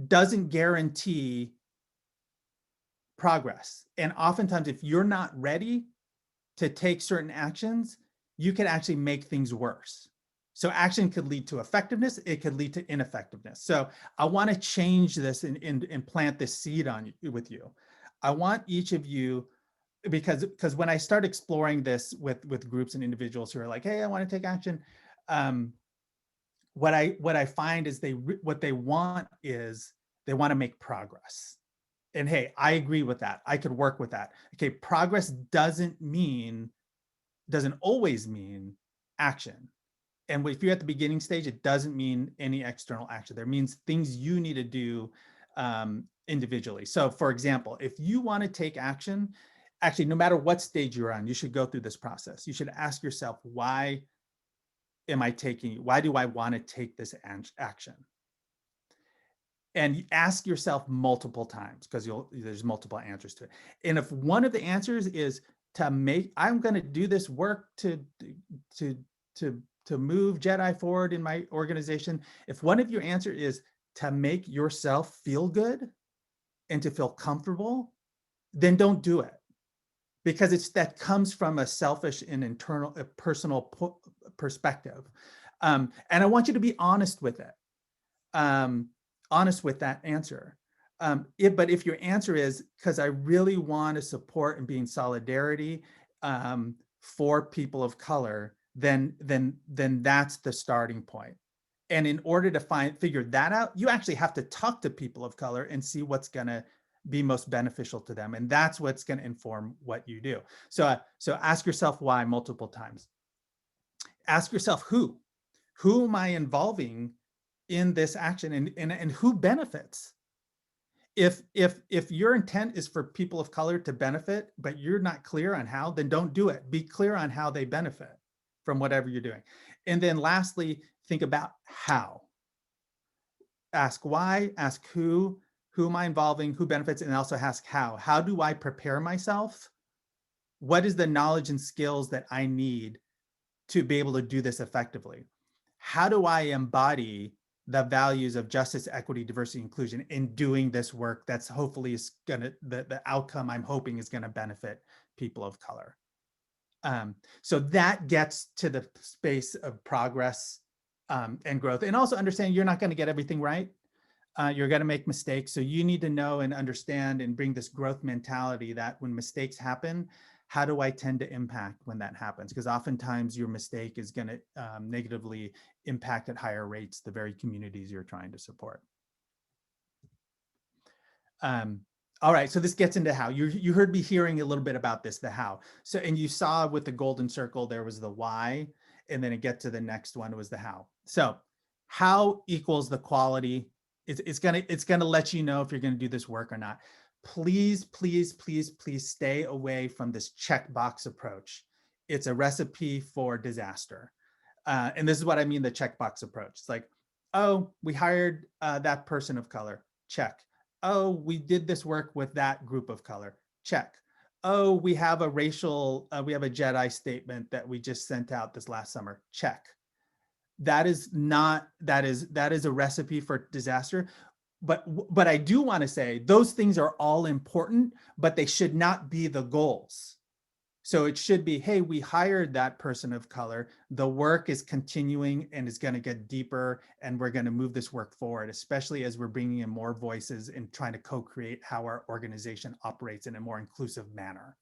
Speaker 1: doesn't guarantee progress. And oftentimes, if you're not ready to take certain actions, you can actually make things worse. So action could lead to effectiveness, it could lead to ineffectiveness. So I want to change this and plant this seed with you. I want each of you, because when I start exploring this with groups and individuals who are like, hey, I want to take action, what I find is what they want is they want to make progress. And hey, I agree with that. I could work with that. Okay, progress doesn't always mean action. And if you're at the beginning stage, it doesn't mean any external action. There means things you need to do individually. So for example, if you want to take action, actually, no matter what stage you're on, you should go through this process. You should ask yourself, why do I want to take this action? And ask yourself multiple times, because there's multiple answers to it. And if one of the answers is I'm going to do this work to move JEDI forward in my organization, if one of your answers is to make yourself feel good and to feel comfortable, then don't do it, because that comes from a selfish and internal, a personal perspective. And I want you to be honest with it. Honest with that answer. But if your answer is, because I really want to support and be in solidarity for people of color, then that's the starting point. And in order to figure that out, you actually have to talk to people of color and see what's going to be most beneficial to them. And that's what's going to inform what you do. So ask yourself why multiple times. Ask yourself who am I involving in this action, and who benefits? If your intent is for people of color to benefit, but you're not clear on how, then don't do it. Be clear on how they benefit from whatever you're doing. And then lastly, think about how. Ask why, ask who am I involving, who benefits, and also ask how. How do I prepare myself? What is the knowledge and skills that I need to be able to do this effectively? How do I embody the values of justice, equity, diversity, inclusion in doing this work that's hopefully is gonna, the outcome I'm hoping is gonna benefit people of color? So that gets to the space of progress and growth. And also understand you're not gonna get everything right. You're gonna make mistakes. So you need to know and understand and bring this growth mentality that when mistakes happen, how do I tend to impact when that happens? Because oftentimes your mistake is going to negatively impact at higher rates the very communities you're trying to support. All right, so this gets into how. You heard me hearing a little bit about this, the how. So, and you saw with the golden circle, there was the why, and then it get to the next one was the how. So how equals the quality. It's gonna let you know if you're gonna do this work or not. Please, please, please, please stay away from this checkbox approach. It's a recipe for disaster. And this is what I mean, the checkbox approach. It's like, oh, we hired that person of color, check. Oh, we did this work with that group of color, check. Oh, we have a JEDI statement that we just sent out this last summer, check. That is a recipe for disaster. But I do want to say those things are all important, but they should not be the goals. So it should be, hey, we hired that person of color. The work is continuing and is going to get deeper, and we're going to move this work forward, especially as we're bringing in more voices and trying to co-create how our organization operates in a more inclusive manner.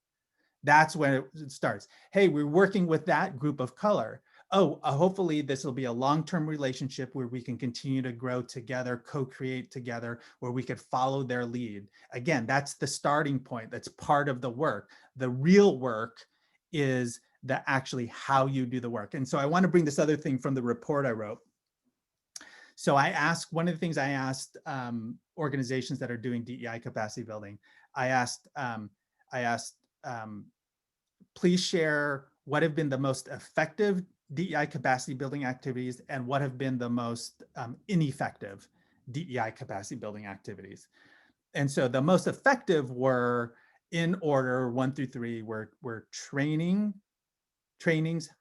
Speaker 1: That's when it starts. Hey, we're working with that group of color. Hopefully this will be a long-term relationship where we can continue to grow together, co-create together, where we could follow their lead. Again, that's the starting point. That's part of the work. The real work is actually how you do the work. And so I want to bring this other thing from the report I wrote. So one of the things I asked organizations that are doing DEI capacity building, I asked, please share what have been the most effective DEI capacity building activities and what have been the most ineffective DEI capacity building activities. And so the most effective were, in order 1 through 3, were trainings,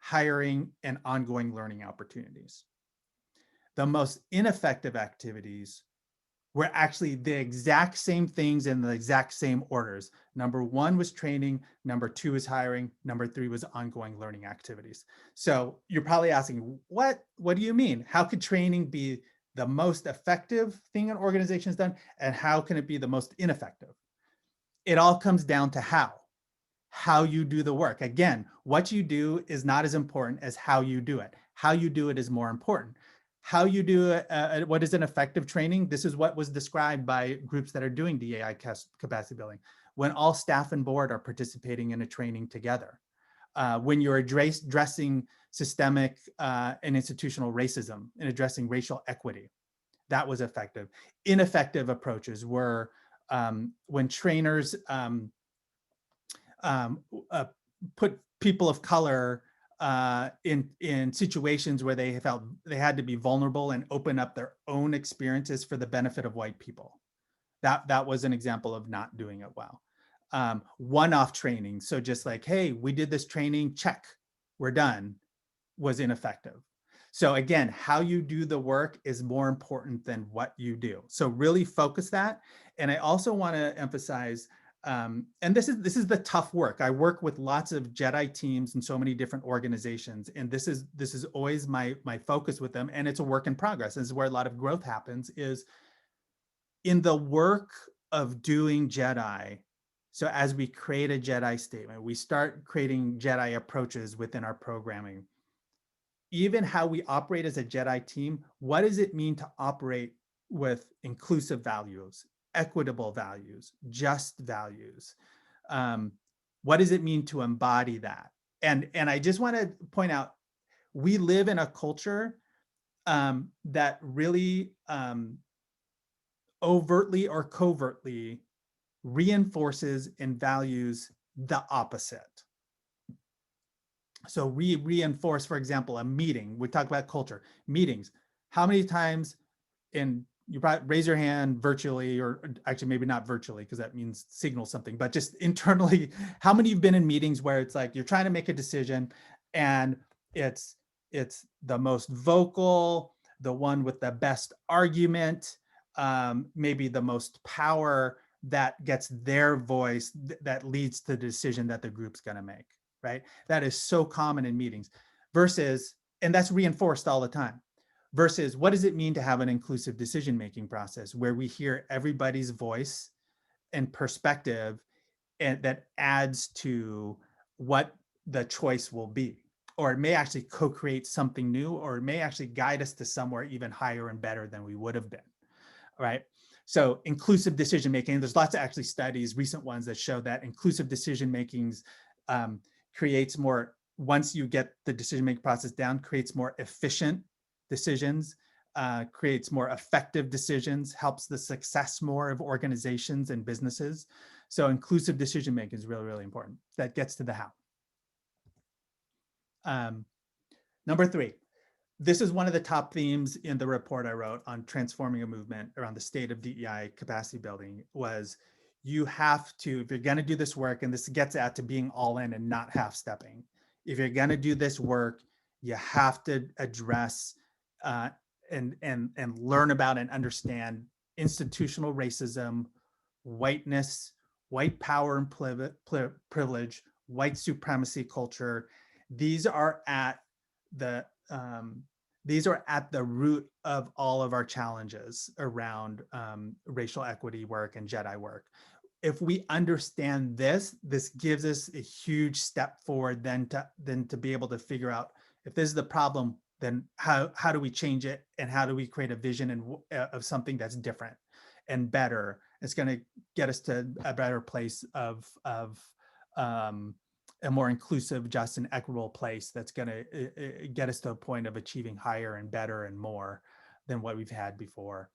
Speaker 1: hiring, and ongoing learning opportunities. The most ineffective activities were actually the exact same things in the exact same orders. Number 1 was training, number 2 was hiring, number 3 was ongoing learning activities. So you're probably asking, what do you mean? How could training be the most effective thing an organization has done? And how can it be the most ineffective? It all comes down to how you do the work. Again, what you do is not as important as how you do it. How you do it is more important. How you do it, what is an effective training? This is what was described by groups that are doing DEI capacity building. When all staff and board are participating in a training together. When you're addressing systemic and institutional racism and addressing racial equity, that was effective. Ineffective approaches were when trainers put people of color in situations where they felt they had to be vulnerable and open up their own experiences for the benefit of white people. That was an example of not doing it well. One-off training, so just like, hey, we did this training, check, we're done, was ineffective. So again, how you do the work is more important than what you do. So really focus that. And I also want to emphasize, and this is the tough work. I work with lots of JEDI teams and so many different organizations, and this is always my focus with them. And it's a work in progress. This is where a lot of growth happens, is in the work of doing JEDI. So as we create a JEDI statement, we start creating JEDI approaches within our programming. Even how we operate as a JEDI team, what does it mean to operate with inclusive values, equitable values, just values? What does it mean to embody that? And I just want to point out, we live in a culture that really overtly or covertly reinforces and values the opposite. So we reinforce, for example, a meeting. We talk about culture, meetings. How many times you probably raise your hand virtually, or actually maybe not virtually because that means signal something, but just internally, how many have been in meetings where it's like you're trying to make a decision and it's the most vocal, the one with the best argument, maybe the most power, that gets their voice, that leads to the decision that the group's going to make, right? That is so common in meetings versus, and that's reinforced all the time, versus what does it mean to have an inclusive decision-making process where we hear everybody's voice and perspective, and that adds to what the choice will be. Or it may actually co-create something new, or it may actually guide us to somewhere even higher and better than we would have been, right? So inclusive decision-making, there's lots of actually studies, recent ones, that show that inclusive decision-making creates more, once you get the decision-making process down, creates more efficient decisions, creates more effective decisions, helps the success more of organizations and businesses. So inclusive decision-making is really, really important. That gets to the how. Number 3, this is one of the top themes in the report I wrote on transforming a movement around the state of DEI capacity building, was you have to, if you're going to do this work, and this gets at to being all in and not half stepping. If you're going to do this work, you have to address and learn about and understand institutional racism, whiteness, white power and privilege, white supremacy culture. These are at the root of all of our challenges around racial equity work and JEDI work. If we understand this gives us a huge step forward then to be able to figure out If this is the problem, then how do we change it, and how do we create a vision of something that's different and better? It's going to get us to a better place of a more inclusive, just, and equitable place that's going to get us to a point of achieving higher and better and more than what we've had before.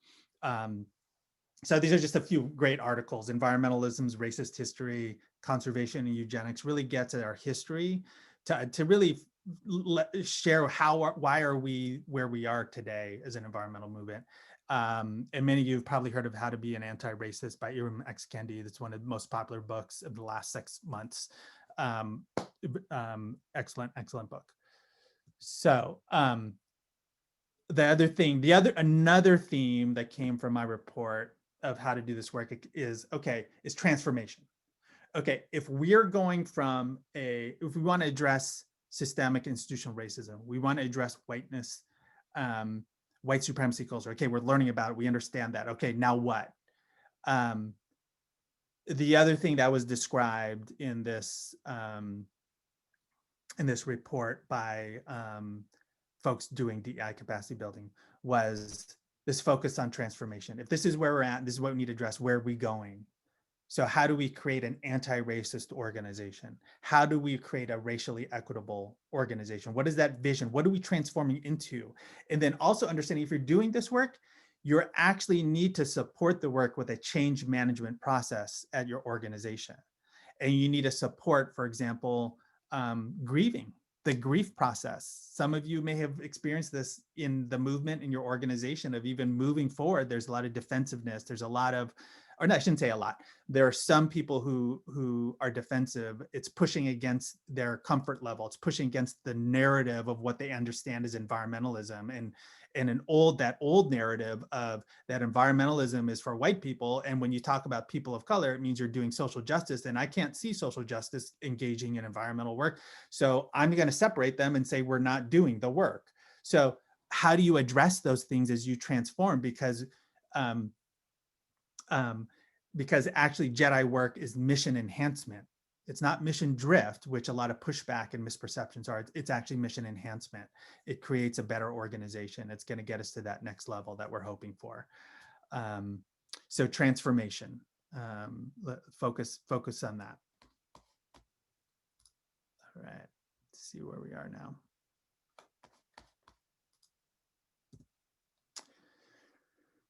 Speaker 1: So these are just a few great articles. Environmentalism's Racist History, Conservation and Eugenics really gets at our history to really share why are we where we are today as an environmental movement. And many of you have probably heard of How to Be an Anti-Racist by Ibram X. Kendi. That's one of the most popular books of the last 6 months. Excellent book. So another theme that came from my report of how to do this work is transformation. Okay, if we want to address systemic institutional racism, we want to address whiteness, white supremacy culture. Okay, we're learning about it. We understand that. Okay, now what? The other thing that was described in this report by folks doing DEI capacity building was this focus on transformation. If this is where we're at, this is what we need to address. Where are we going? So how do we create an anti-racist organization? How do we create a racially equitable organization? What is that vision? What are we transforming into? And then also understanding if you're doing this work, you actually need to support the work with a change management process at your organization. And you need to support, for example, grieving, the grief process. Some of you may have experienced this in the movement in your organization of even moving forward. There's a lot of defensiveness. There's a lot of, or no, I shouldn't say a lot. There are some people who are defensive. It's pushing against their comfort level. It's pushing against the narrative of what they understand as environmentalism, and that old narrative of that environmentalism is for white people. And when you talk about people of color, it means you're doing social justice. And I can't see social justice engaging in environmental work. So I'm going to separate them and say, we're not doing the work. So how do you address those things as you transform? Because actually JEDI work is mission enhancement. It's not mission drift, which a lot of pushback and misperceptions are. It's actually mission enhancement. It creates a better organization. It's going to get us to that next level that we're hoping for. So transformation, focus on that. All right, let's see where we are now.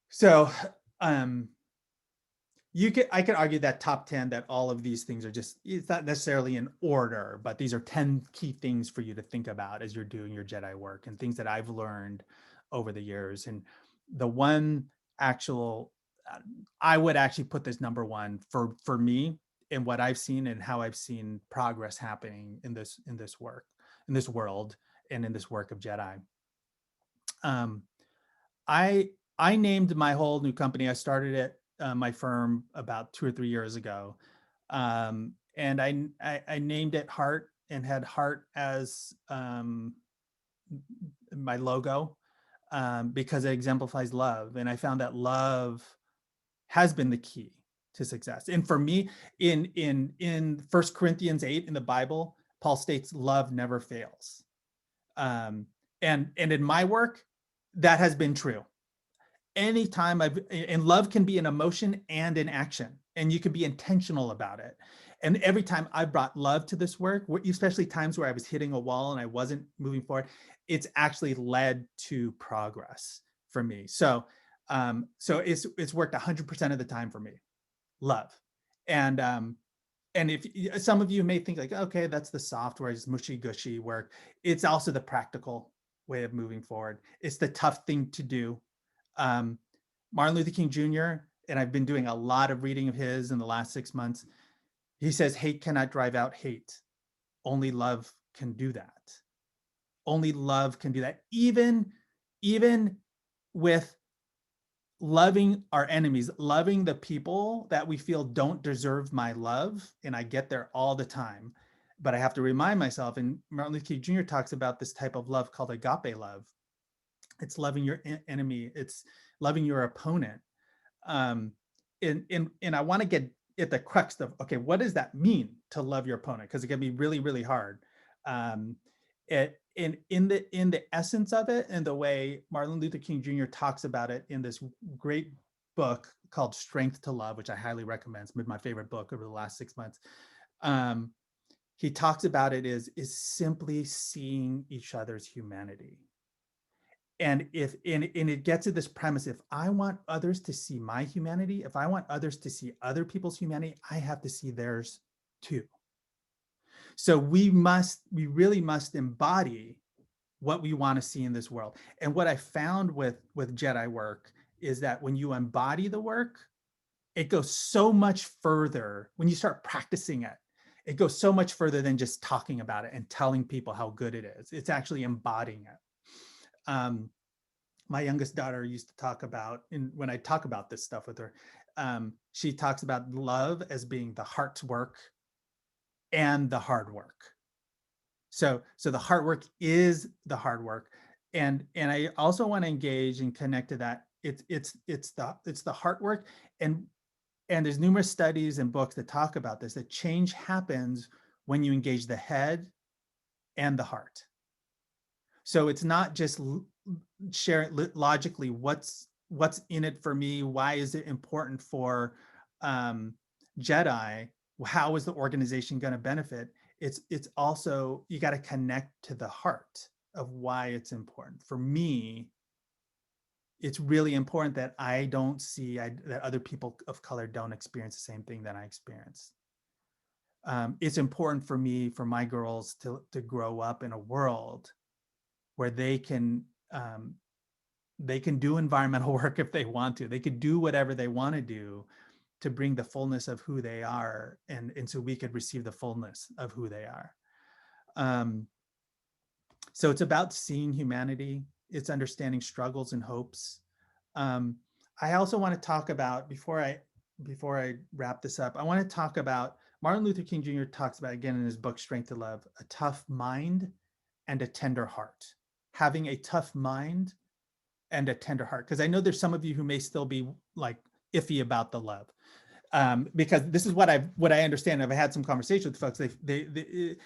Speaker 1: So I could argue that top 10, that all of these things are just, it's not necessarily in order, but these are 10 key things for you to think about as you're doing your JEDI work, and things that I've learned over the years. And the one I would actually put this number one for me, and what I've seen and how I've seen progress happening in this work, in this world, and in this work of JEDI. I named my whole new company. I started it, my firm, about 2 or 3 years ago. And I named it Heart, and had heart as my logo, because it exemplifies love. And I found that love has been the key to success. And for me, in 1 Corinthians 8 in the Bible, Paul states love never fails. And in my work, that has been true. Anytime and love can be an emotion and an action, and you can be intentional about it. And every time I brought love to this work, especially times where I was hitting a wall and I wasn't moving forward, it's actually led to progress for me. So it's worked 100% of the time for me, love. And if some of you may think like, okay, that's the software, it's mushy gushy work. It's also the practical way of moving forward. It's the tough thing to do. Martin Luther King Jr., and I've been doing a lot of reading of his in the last 6 months. He says, hate cannot drive out hate. Only love can do that. Only love can do that. Even with loving our enemies, loving the people that we feel don't deserve my love. And I get there all the time, but I have to remind myself, and Martin Luther King Jr. talks about this type of love called agape love. It's loving your enemy. It's loving your opponent. And I want to get at the crux of, okay, what does that mean to love your opponent? Because it can be really, really hard. In the essence of it, and the way Martin Luther King Jr. talks about it in this great book called Strength to Love, which I highly recommend. It's been my favorite book over the last 6 months. He talks about it is simply seeing each other's humanity. And it gets to this premise, if I want others to see my humanity, if I want others to see other people's humanity, I have to see theirs too. So we really must embody what we want to see in this world. And what I found with JEDI work is that when you embody the work, it goes so much further. When you start practicing it, it goes so much further than just talking about it and telling people how good it is. It's actually embodying it. My youngest daughter used to talk about, and when I talk about this stuff with her, she talks about love as being the heart's work and the hard work. So the hard work is the hard work. And I also want to engage and connect to that. It's the hard work. And there's numerous studies and books that talk about this, that change happens when you engage the head and the heart. So it's not just share logically what's in it for me. Why is it important for JEDI? How is the organization going to benefit? It's also, you got to connect to the heart of why it's important. For me, it's really important that I don't see that other people of color don't experience the same thing that I experience. It's important for me, for my girls to grow up in a world where they can do environmental work if they want to. They could do whatever they want to do to bring the fullness of who they are, and so we could receive the fullness of who they are. So it's about seeing humanity. It's understanding struggles and hopes. I also want to talk about, before I wrap this up, I want to talk about, Martin Luther King Jr. talks about, again in his book Strength to Love, a tough mind and a tender heart. Having a tough mind and a tender heart, because I know there's some of you who may still be like iffy about the love, because this is what I understand. I've had some conversations with folks. They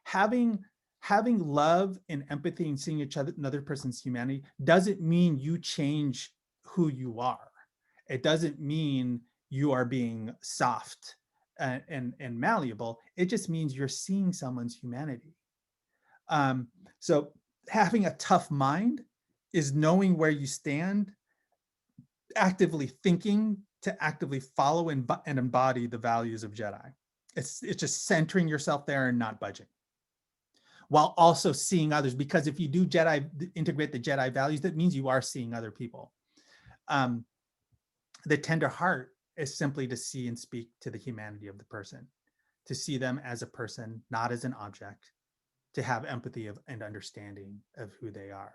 Speaker 1: having love and empathy and seeing each other, another person's humanity, doesn't mean you change who you are. It doesn't mean you are being soft and malleable. It just means you're seeing someone's humanity. So having a tough mind is knowing where you stand, actively thinking to actively follow and embody the values of JEDI. It's just centering yourself there and not budging, while also seeing others. Because if you do integrate the JEDI values, that means you are seeing other people. The tender heart is simply to see and speak to the humanity of the person, to see them as a person, not as an object, to have empathy and understanding of who they are.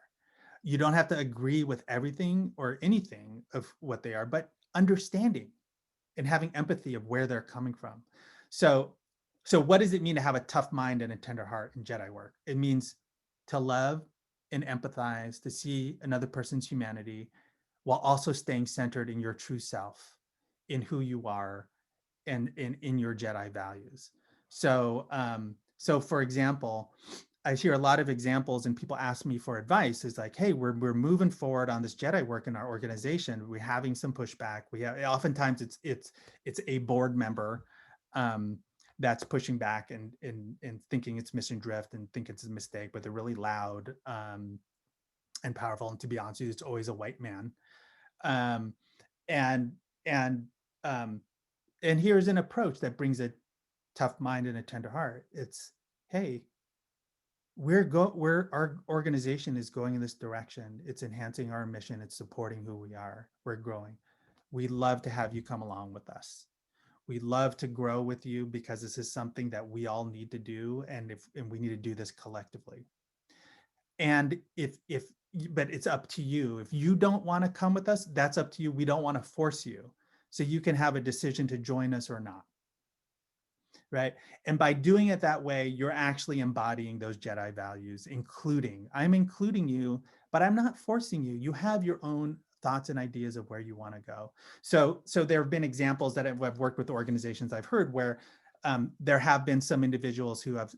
Speaker 1: You don't have to agree with everything or anything of what they are, but understanding and having empathy of where they're coming from. So what does it mean to have a tough mind and a tender heart in JEDI work? It means to love and empathize, to see another person's humanity, while also staying centered in your true self, in who you are, and in your JEDI values. So for example, I hear a lot of examples, and people ask me for advice. It's like, hey, we're moving forward on this JEDI work in our organization. We're having some pushback. We have, oftentimes it's a board member that's pushing back and thinking it's mission drift and think it's a mistake, but they're really loud and powerful. And to be honest with you, it's always a white man. And here's an approach that brings a tough mind and a tender heart. It's, hey, our organization is going in this direction. It's enhancing our mission. It's supporting who we are. We're growing. We'd love to have you come along with us. We'd love to grow with you, because this is something that we all need to do, and we need to do this collectively. And but it's up to you. If you don't want to come with us, that's up to you. We don't want to force you. So you can have a decision to join us or not. Right. And by doing it that way, you're actually embodying those JEDI values, I'm including you, but I'm not forcing you. You have your own thoughts and ideas of where you want to go. So there have been examples that I've worked with organizations I've heard where there have been some individuals who have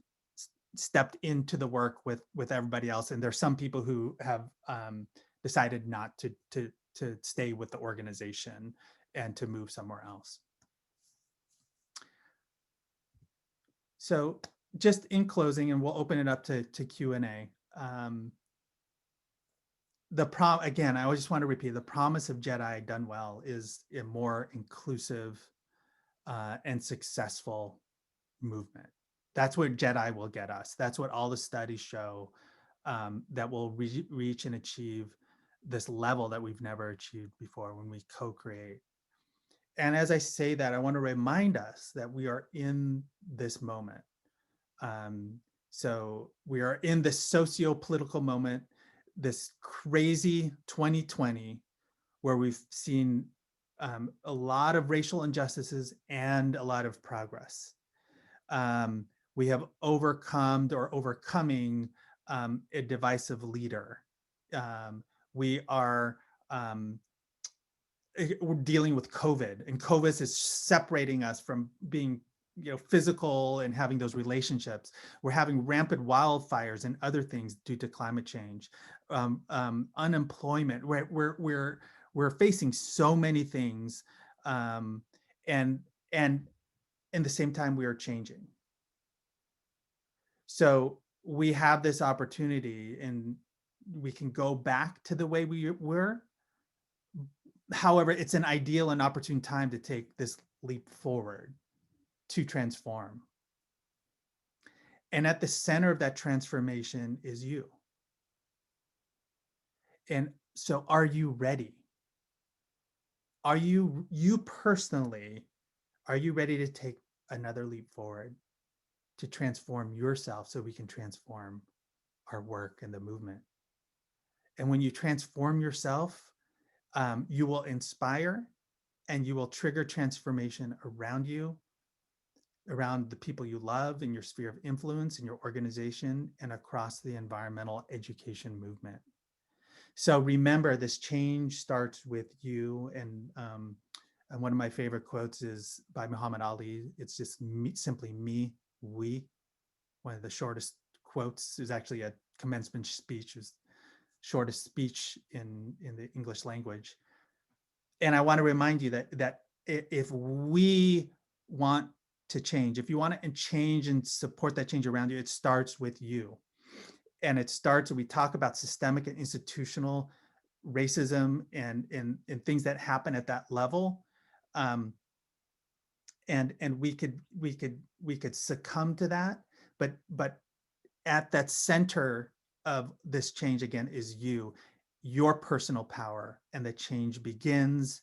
Speaker 1: stepped into the work with everybody else. And there's some people who have decided not to stay with the organization and to move somewhere else. So just in closing, and we'll open it up to Q&A. Again, I just want to repeat, the promise of JEDI done well is a more inclusive and successful movement. That's where JEDI will get us. That's what all the studies show, that will reach and achieve this level that we've never achieved before when we co-create. And as I say that, I want to remind us that we are in this moment. So we are in this socio-political moment, this crazy 2020, where we've seen a lot of racial injustices and a lot of progress. We have overcome or overcoming a divisive leader. We're dealing with COVID, and COVID is separating us from being physical and having those relationships. We're having rampant wildfires and other things due to climate change. Unemployment. We're facing so many things, and in the same time we are changing. So we have this opportunity, and we can go back to the way we were. However, it's an ideal and opportune time to take this leap forward to transform. And at the center of that transformation is you. And so are you ready? Are you personally, are you ready to take another leap forward to transform yourself so we can transform our work and the movement? And when you transform yourself, you will inspire and you will trigger transformation around you, around the people you love, in your sphere of influence, in your organization, and across the environmental education movement. So remember, this change starts with you. And one of my favorite quotes is by Muhammad Ali. It's just simply me, we. One of the shortest quotes is actually a commencement speech. It was shortest speech in the English language. And I want to remind you that if we want to change, if you want to change and support that change around you, it starts with you. And it starts, we talk about systemic and institutional racism and things that happen at that level. And we could succumb to that, but at that center of this change again is you, your personal power, and the change begins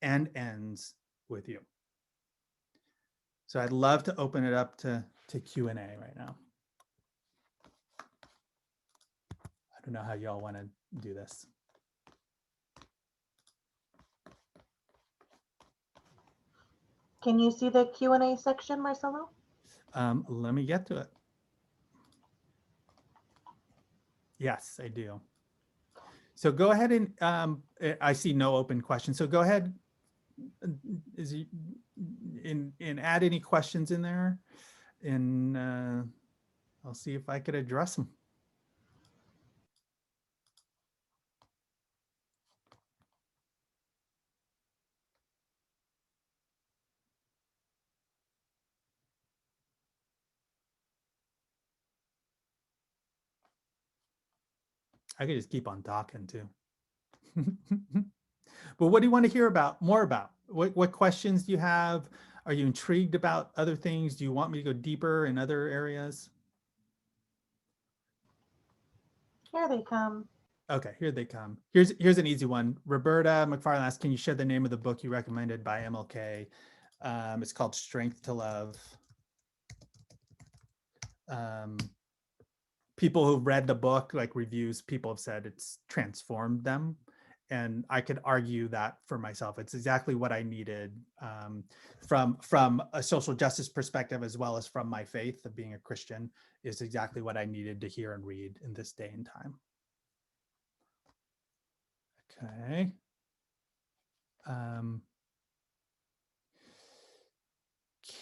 Speaker 1: and ends with you. So I'd love to open it up to Q&A right now. I don't know how y'all want to do this.
Speaker 2: Can you see the Q&A section, Marcelo?
Speaker 1: Let me get to it. Yes, I do. So go ahead and I see no open questions. So go ahead and add any questions in there, and I'll see if I could address them. I could just keep on talking too. But what do you want to hear more about? What questions do you have? Are you intrigued about other things? Do you want me to go deeper in other areas?
Speaker 2: Here they come.
Speaker 1: Okay, here they come. Here's an easy one. Roberta McFarland asks, can you share the name of the book you recommended by MLK? It's called Strength to Love. People who've read the book, like reviews, people have said it's transformed them. And I could argue that for myself. It's exactly what I needed from a social justice perspective, as well as from my faith of being a Christian, is exactly what I needed to hear and read in this day and time. Okay.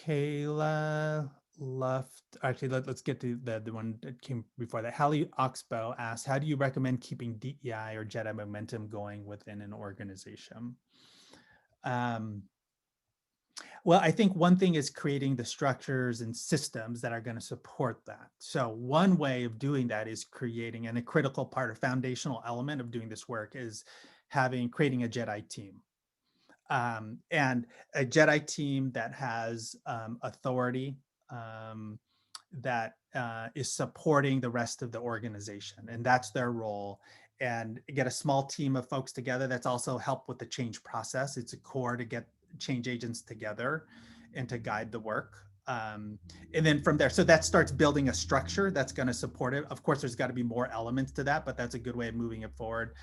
Speaker 1: Kayla Luft. Actually, let's get to the one that came before that. Hallie Oxbow asked, how do you recommend keeping DEI or JEDI momentum going within an organization? Well, I think one thing is creating the structures and systems that are going to support that. So one way of doing that is creating, and a critical part, a foundational element of doing this work is creating a JEDI team. And a JEDI team that has authority, that is supporting the rest of the organization, and that's their role. And get a small team of folks together that's also help with the change process. It's a core to get change agents together and to guide the work. And then from there, so that starts building a structure that's going to support it. Of course, there's got to be more elements to that, but that's a good way of moving it forward.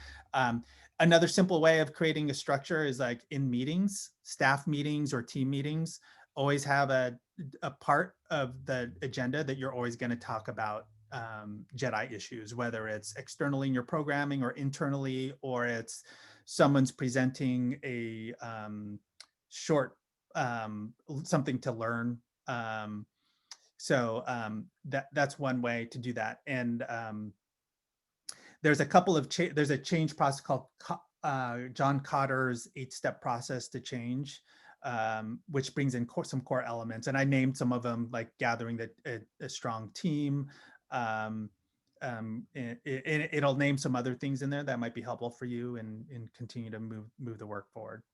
Speaker 1: Another simple way of creating a structure is like in meetings, staff meetings or team meetings, always have a part of the agenda that you're always going to talk about JEDI issues, whether it's externally in your programming or internally, or it's someone's presenting a short something to learn. That's one way to do that. And there's a couple of there's a change process called John Cotter's 8-step process to change, which brings in some core elements. And I named some of them, like gathering a strong team. It'll name some other things in there that might be helpful for you and continue to move the work forward.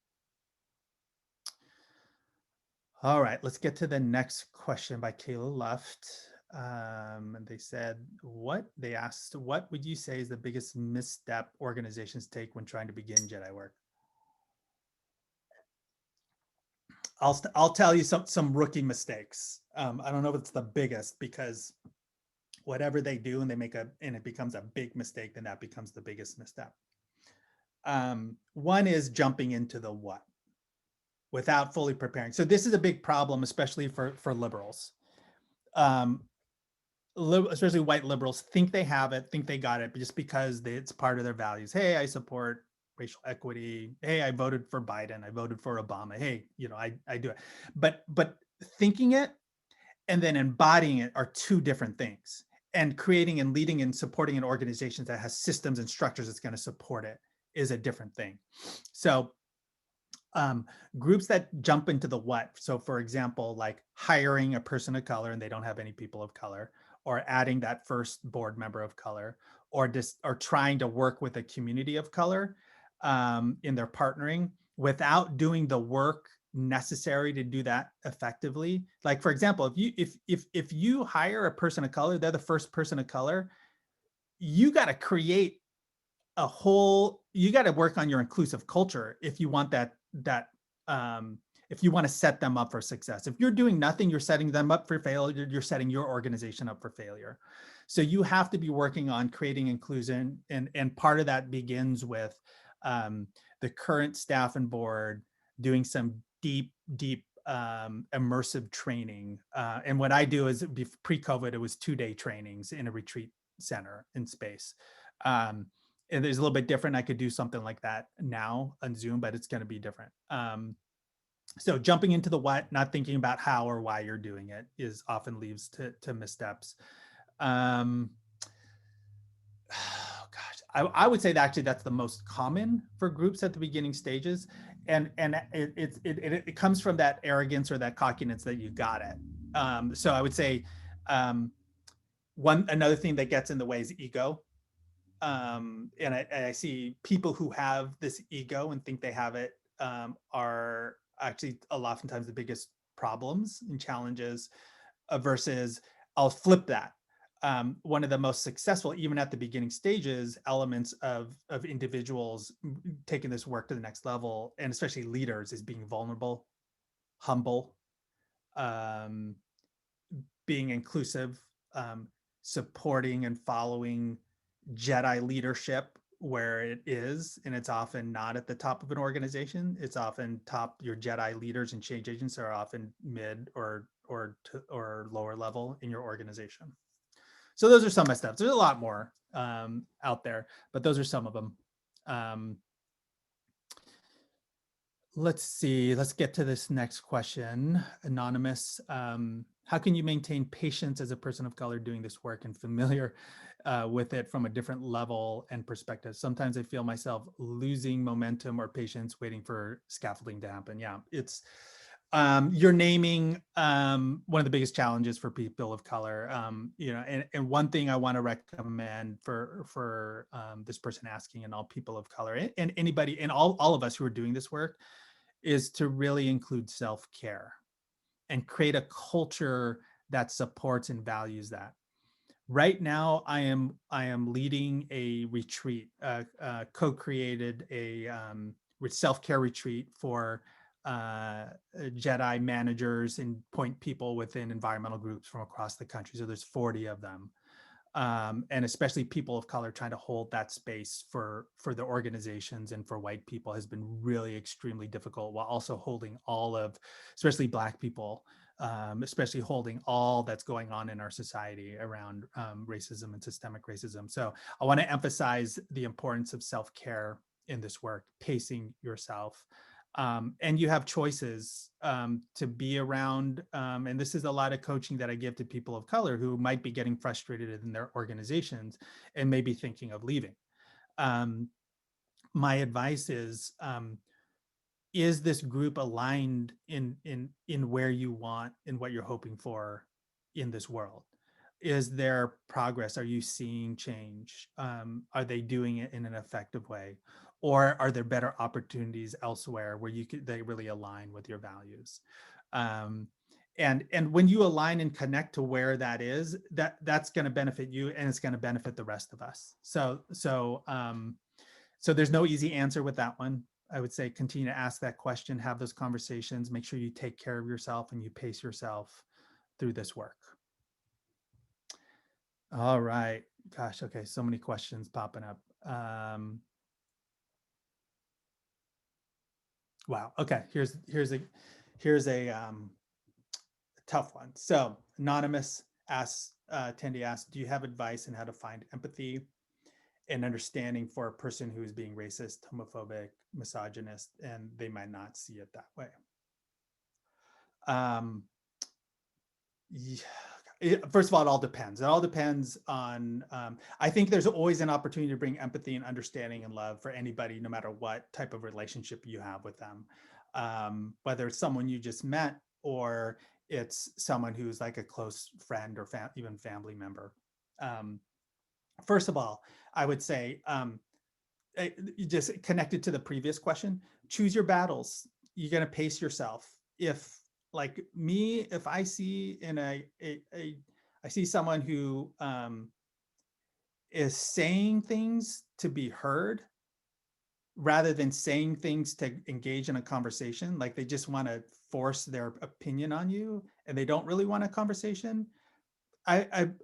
Speaker 1: All right, let's get to the next question by Kayla Luft. And they asked, what would you say is the biggest misstep organizations take when trying to begin JEDI work? I'll tell you some rookie mistakes. I don't know if it's the biggest, because whatever they do and it becomes a big mistake, then that becomes the biggest misstep. One is jumping into the what without fully preparing. So this is a big problem, especially for liberals. Especially white liberals think they have it, think they got it, but just because it's part of their values. Hey, I support racial equity. Hey, I voted for Biden. I voted for Obama. Hey, I do it. But thinking it and then embodying it are two different things. And creating and leading and supporting an organization that has systems and structures that's going to support it is a different thing. So groups that jump into the what. So for example, like hiring a person of color and they don't have any people of color, or adding that first board member of color, or trying to work with a community of color in their partnering without doing the work necessary to do that effectively. Like for example, if you hire a person of color, they're the first person of color, you got to create you got to work on your inclusive culture if you want if you want to set them up for success. If you're doing nothing, you're setting them up for failure. You're setting your organization up for failure. So you have to be working on creating inclusion, and part of that begins with the current staff and board doing some deep immersive training. And what I do is, pre-COVID, it was 2-day trainings in a retreat center in space. And there's a little bit different. I could do something like that now on Zoom, but it's going to be different. So jumping into the what, not thinking about how or why you're doing it, is often leads to missteps. Oh gosh, I would say that actually that's the most common for groups at the beginning stages, and it comes from that arrogance or that cockiness that you got it. So I would say another thing that gets in the way is ego. And I see people who have this ego and think they have it are actually oftentimes the biggest problems and challenges, versus I'll flip that. One of the most successful, even at the beginning stages, elements of individuals taking this work to the next level, and especially leaders, is being vulnerable, humble, being inclusive, supporting and following JEDI leadership where it is, and it's often not at the top of an organization. It's often your JEDI leaders and change agents are often mid or lower level in your organization. So those are some of my steps. There's a lot more out there, but those are some of them. Let's see. Let's get to this next question. Anonymous How can you maintain patience as a person of color doing this work and familiar with it from a different level and perspective? Sometimes I feel myself losing momentum or patience waiting for scaffolding to happen. Yeah, it's you're naming one of the biggest challenges for people of color. And one thing I want to recommend for this person asking and all people of color and anybody and all of us who are doing this work is to really include self-care and create a culture that supports and values that. Right now, I am leading a retreat, co-created a self-care retreat for JEDI managers and point people within environmental groups from across the country. So there's 40 of them. And especially people of color trying to hold that space for the organizations and for white people has been really extremely difficult, while also holding all of, especially Black people, especially holding all that's going on in our society around racism and systemic racism. So I want to emphasize the importance of self-care in this work, pacing yourself. And you have choices to be around. And this is a lot of coaching that I give to people of color who might be getting frustrated in their organizations and maybe thinking of leaving. My advice is this group aligned in where you want and what you're hoping for in this world? Is there progress? Are you seeing change? Are they doing it in an effective way? Or are there better opportunities elsewhere where they really align with your values? And when you align and connect to where that is, that's going to benefit you and it's going to benefit the rest of us. So there's no easy answer with that one. I would say continue to ask that question, have those conversations, make sure you take care of yourself and you pace yourself through this work. All right. Gosh, okay, so many questions popping up. Wow. Okay, here's a tough one. So anonymous Tandy asks, do you have advice on how to find empathy and understanding for a person who is being racist, homophobic, misogynist, and they might not see it that way? Yeah, first of all, it all depends. It all depends on, I think there's always an opportunity to bring empathy and understanding and love for anybody, no matter what type of relationship you have with them. Whether it's someone you just met or it's someone who's like a close friend or even family member. First of all, I would say, just connected to the previous question, choose your battles. You're going to pace yourself. If like me, if I see I see someone who is saying things to be heard rather than saying things to engage in a conversation, like they just want to force their opinion on you and they don't really want a conversation. The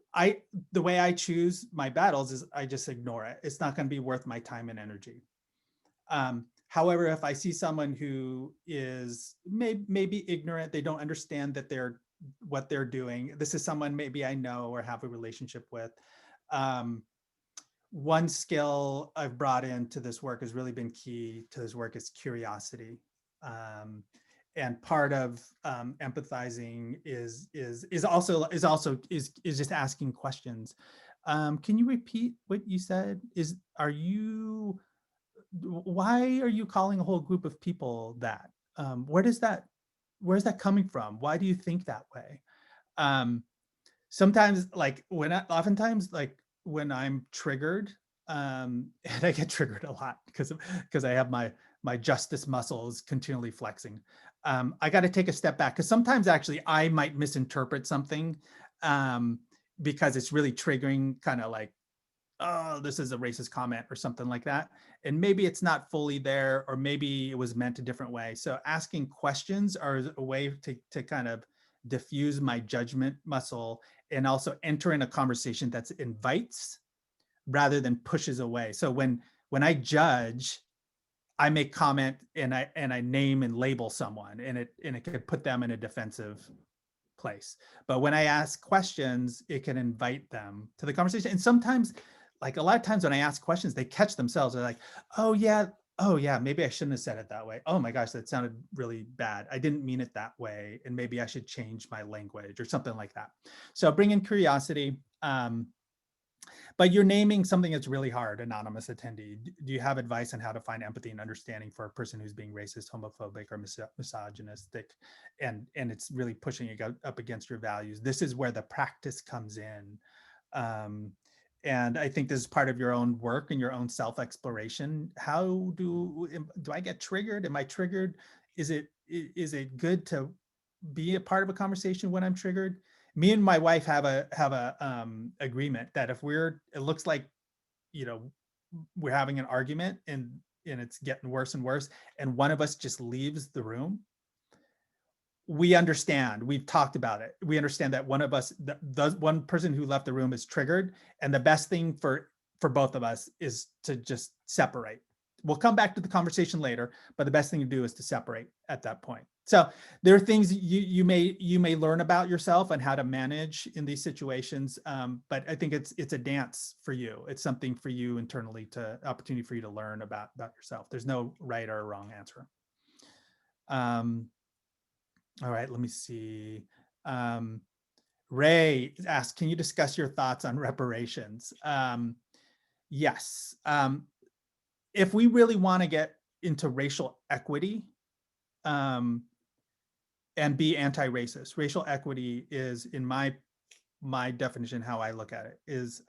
Speaker 1: way I choose my battles is I just ignore it. It's not going to be worth my time and energy. However, if I see someone who is maybe ignorant, they don't understand that what they're doing. This is someone maybe I know or have a relationship with. One skill I've brought into this work has really been key to this work is curiosity. And part of empathizing is just asking questions. Can you repeat what you said? Why are you calling a whole group of people that? Where's that coming from? Why do you think that way? Sometimes oftentimes when I'm triggered, and I get triggered a lot because I have my justice muscles continually flexing. I got to take a step back because sometimes actually I might misinterpret something because it's really triggering, kind of like, oh, this is a racist comment or something like that. And maybe it's not fully there, or maybe it was meant a different way. So asking questions are a way to kind of diffuse my judgment muscle and also enter in a conversation that invites rather than pushes away. So when I judge, I make comment and I name and label someone, and it could put them in a defensive place. But when I ask questions, it can invite them to the conversation. And sometimes, like a lot of times when I ask questions, they catch themselves. They're like, oh yeah, oh yeah, maybe I shouldn't have said it that way. Oh my gosh, that sounded really bad. I didn't mean it that way. And maybe I should change my language or something like that. So bring in curiosity. But you're naming something that's really hard, anonymous attendee. Do you have advice on how to find empathy and understanding for a person who's being racist, homophobic, or misogynistic, and it's really pushing it up against your values? This is where the practice comes in. And I think this is part of your own work and your own self-exploration. How do I get triggered? Am I triggered? Is it good to be a part of a conversation when I'm triggered? Me and my wife have a agreement that if it looks like, you know, we're having an argument and it's getting worse and worse, and one of us just leaves the room, we understand, we've talked about it. We understand that one of us, the one person who left the room is triggered, and the best thing for both of us is to just separate. We'll come back to the conversation later, but the best thing to do is to separate at that point. So there are things you may learn about yourself and how to manage in these situations, but I think it's a dance for you. It's something for you internally, to opportunity for you to learn about yourself. There's no right or wrong answer. All right, let me see. Ray asked, can you discuss your thoughts on reparations? Yes. If we really want to get into racial equity and be anti-racist, racial equity is, in my definition, how I look at it, is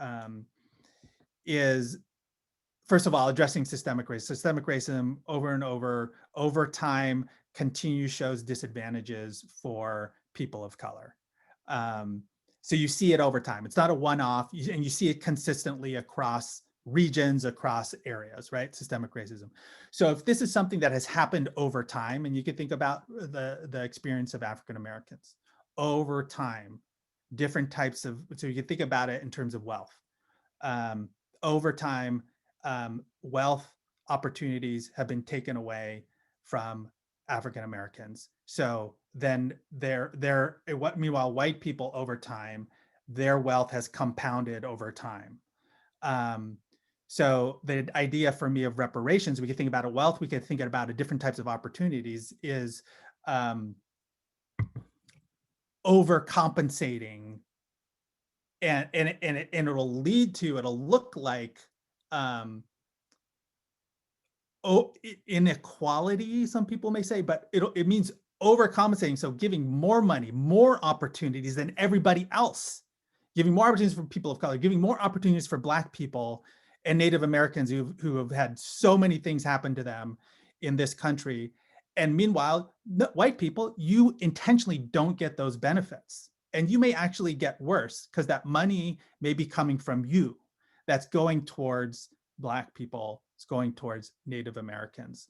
Speaker 1: first of all, addressing systemic racism. Systemic racism over and over time continues shows disadvantages for people of color. So you see it over time. It's not a one-off, and you see it consistently across regions, across areas, right? Systemic racism. So if this is something that has happened over time, and you can think about the experience of African Americans over time, different types of, so you can think about it in terms of wealth. Over time, wealth opportunities have been taken away from African Americans. So then meanwhile, white people over time, their wealth has compounded over time. So the idea for me of reparations, we could think about a wealth, we could think about a different types of opportunities, is overcompensating, and it'll lead to, it'll look like inequality, some people may say, but it means overcompensating. So giving more money, more opportunities than everybody else, giving more opportunities for people of color, giving more opportunities for Black people and Native Americans who have had so many things happen to them in this country. And meanwhile, white people, you intentionally don't get those benefits. And you may actually get worse, because that money may be coming from you that's going towards Black people, it's going towards Native Americans,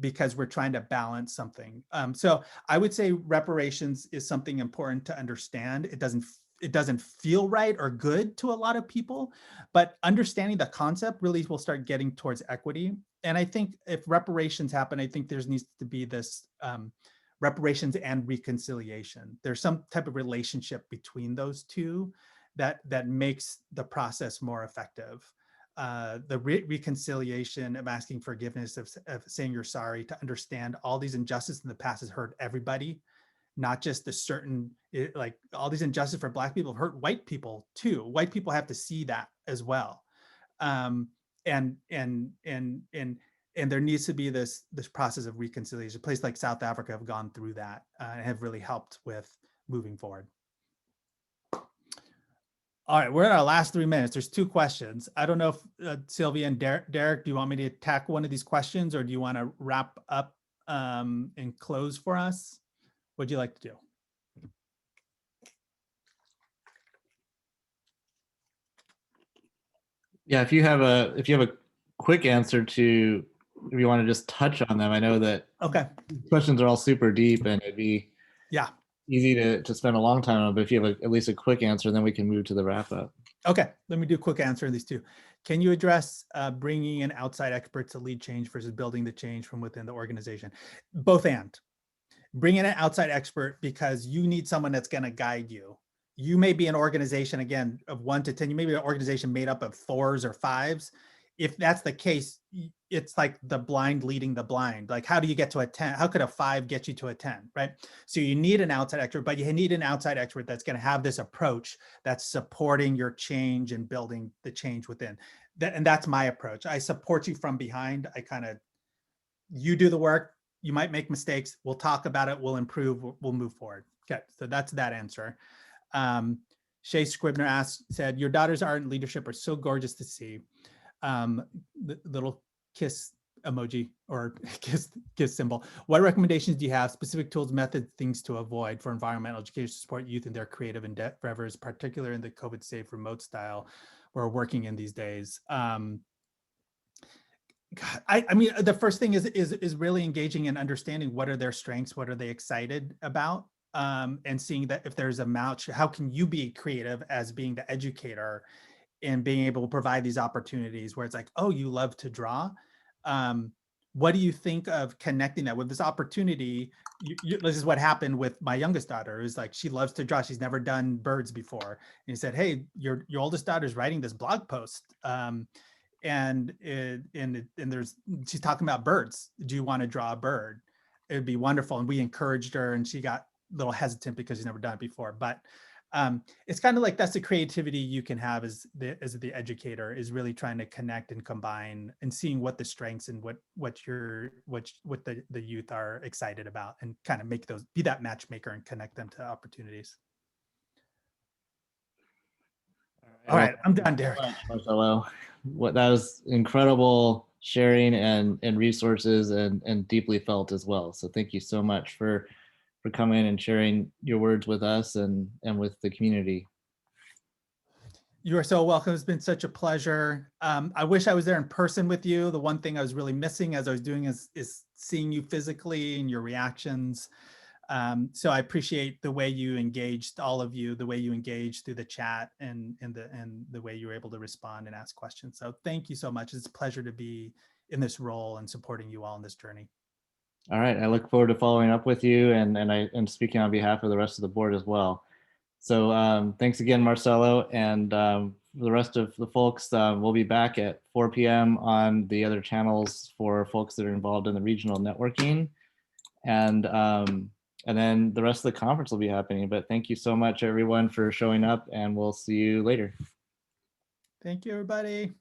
Speaker 1: because we're trying to balance something. So I would say reparations is something important to understand. It doesn't feel right or good to a lot of people, but understanding the concept really will start getting towards equity. And I think if reparations happen, I think there needs to be this reparations and reconciliation. There's some type of relationship between those two that makes the process more effective. The reconciliation of asking forgiveness, of saying you're sorry, to understand all these injustices in the past has hurt everybody, not just the certain, like all these injustices for Black people have hurt white people too. White people have to see that as well. And there needs to be this process of reconciliation. A place like South Africa have gone through that and have really helped with moving forward. All right, we're in our last 3 minutes. There's 2 questions. I don't know if Sylvia and Derek, do you want me to tackle one of these questions, or do you want to wrap up and close for us? What'd you like to do?
Speaker 3: Yeah, if you have a quick answer to, if you want to just touch on them. I know that questions are all super deep, and it'd be easy to spend a long time on, but if you have at least a quick answer, then we can move to the wrap up.
Speaker 1: Okay, let me do a quick answer on these 2. Can you address bringing in outside experts to lead change versus building the change from within the organization? Both and. Bring in an outside expert because you need someone that's going to guide you. You may be an organization, again, of 1 to 10. You may be an organization made up of 4s or 5s. if that's the case, it's like the blind leading the blind. Like, how do you get to a 10? How could a 5 get you to a 10, right? So you need an outside expert, but you need an outside expert that's going to have this approach that's supporting your change and building the change within. And that's my approach. I support you from behind. You do the work. You might make mistakes. We'll talk about it. We'll improve. We'll move forward. Okay, so that's that answer. Shay Scribner said, your daughters' art and leadership are so gorgeous to see. The little kiss emoji or kiss symbol. What recommendations do you have? Specific tools, methods, things to avoid for environmental education to support youth in their creative endeavors, particularly in the COVID-safe remote style we're working in these days? I mean, the first thing is really engaging and understanding what are their strengths, what are they excited about, and seeing that if there's a match, how can you be creative as being the educator and being able to provide these opportunities where it's like, oh, you love to draw. What do you think of connecting that with this opportunity? This is what happened with my youngest daughter. Is like, she loves to draw. She's never done birds before. And he said, hey, your oldest daughter's writing this blog post. And she's talking about birds. Do you want to draw a bird? It would be wonderful. And we encouraged her, and she got a little hesitant because she's never done it before. But it's kind of like, that's the creativity you can have as the educator, is really trying to connect and combine and seeing what the strengths and what the youth are excited about, and kind of be that matchmaker and connect them to opportunities. All right, I'm done, Derek.
Speaker 3: Marcelo, that was incredible sharing and resources and deeply felt as well. So thank you so much for coming and sharing your words with us and with the community.
Speaker 1: You are so welcome. It's been such a pleasure. I wish I was there in person with you. The one thing I was really missing as I was doing is seeing you physically and your reactions. So I appreciate the way you engaged, all of you, the way you engaged through the chat and the way you were able to respond and ask questions. So thank you so much. It's a pleasure to be in this role and supporting you all in this journey.
Speaker 3: All right, I look forward to following up with you and speaking on behalf of the rest of the board as well. So thanks again, Marcelo, and for the rest of the folks, we'll be back at 4 p.m. on the other channels for folks that are involved in the regional networking, and then the rest of the conference will be happening. But thank you so much, everyone, for showing up, and we'll see you later.
Speaker 1: Thank you, everybody.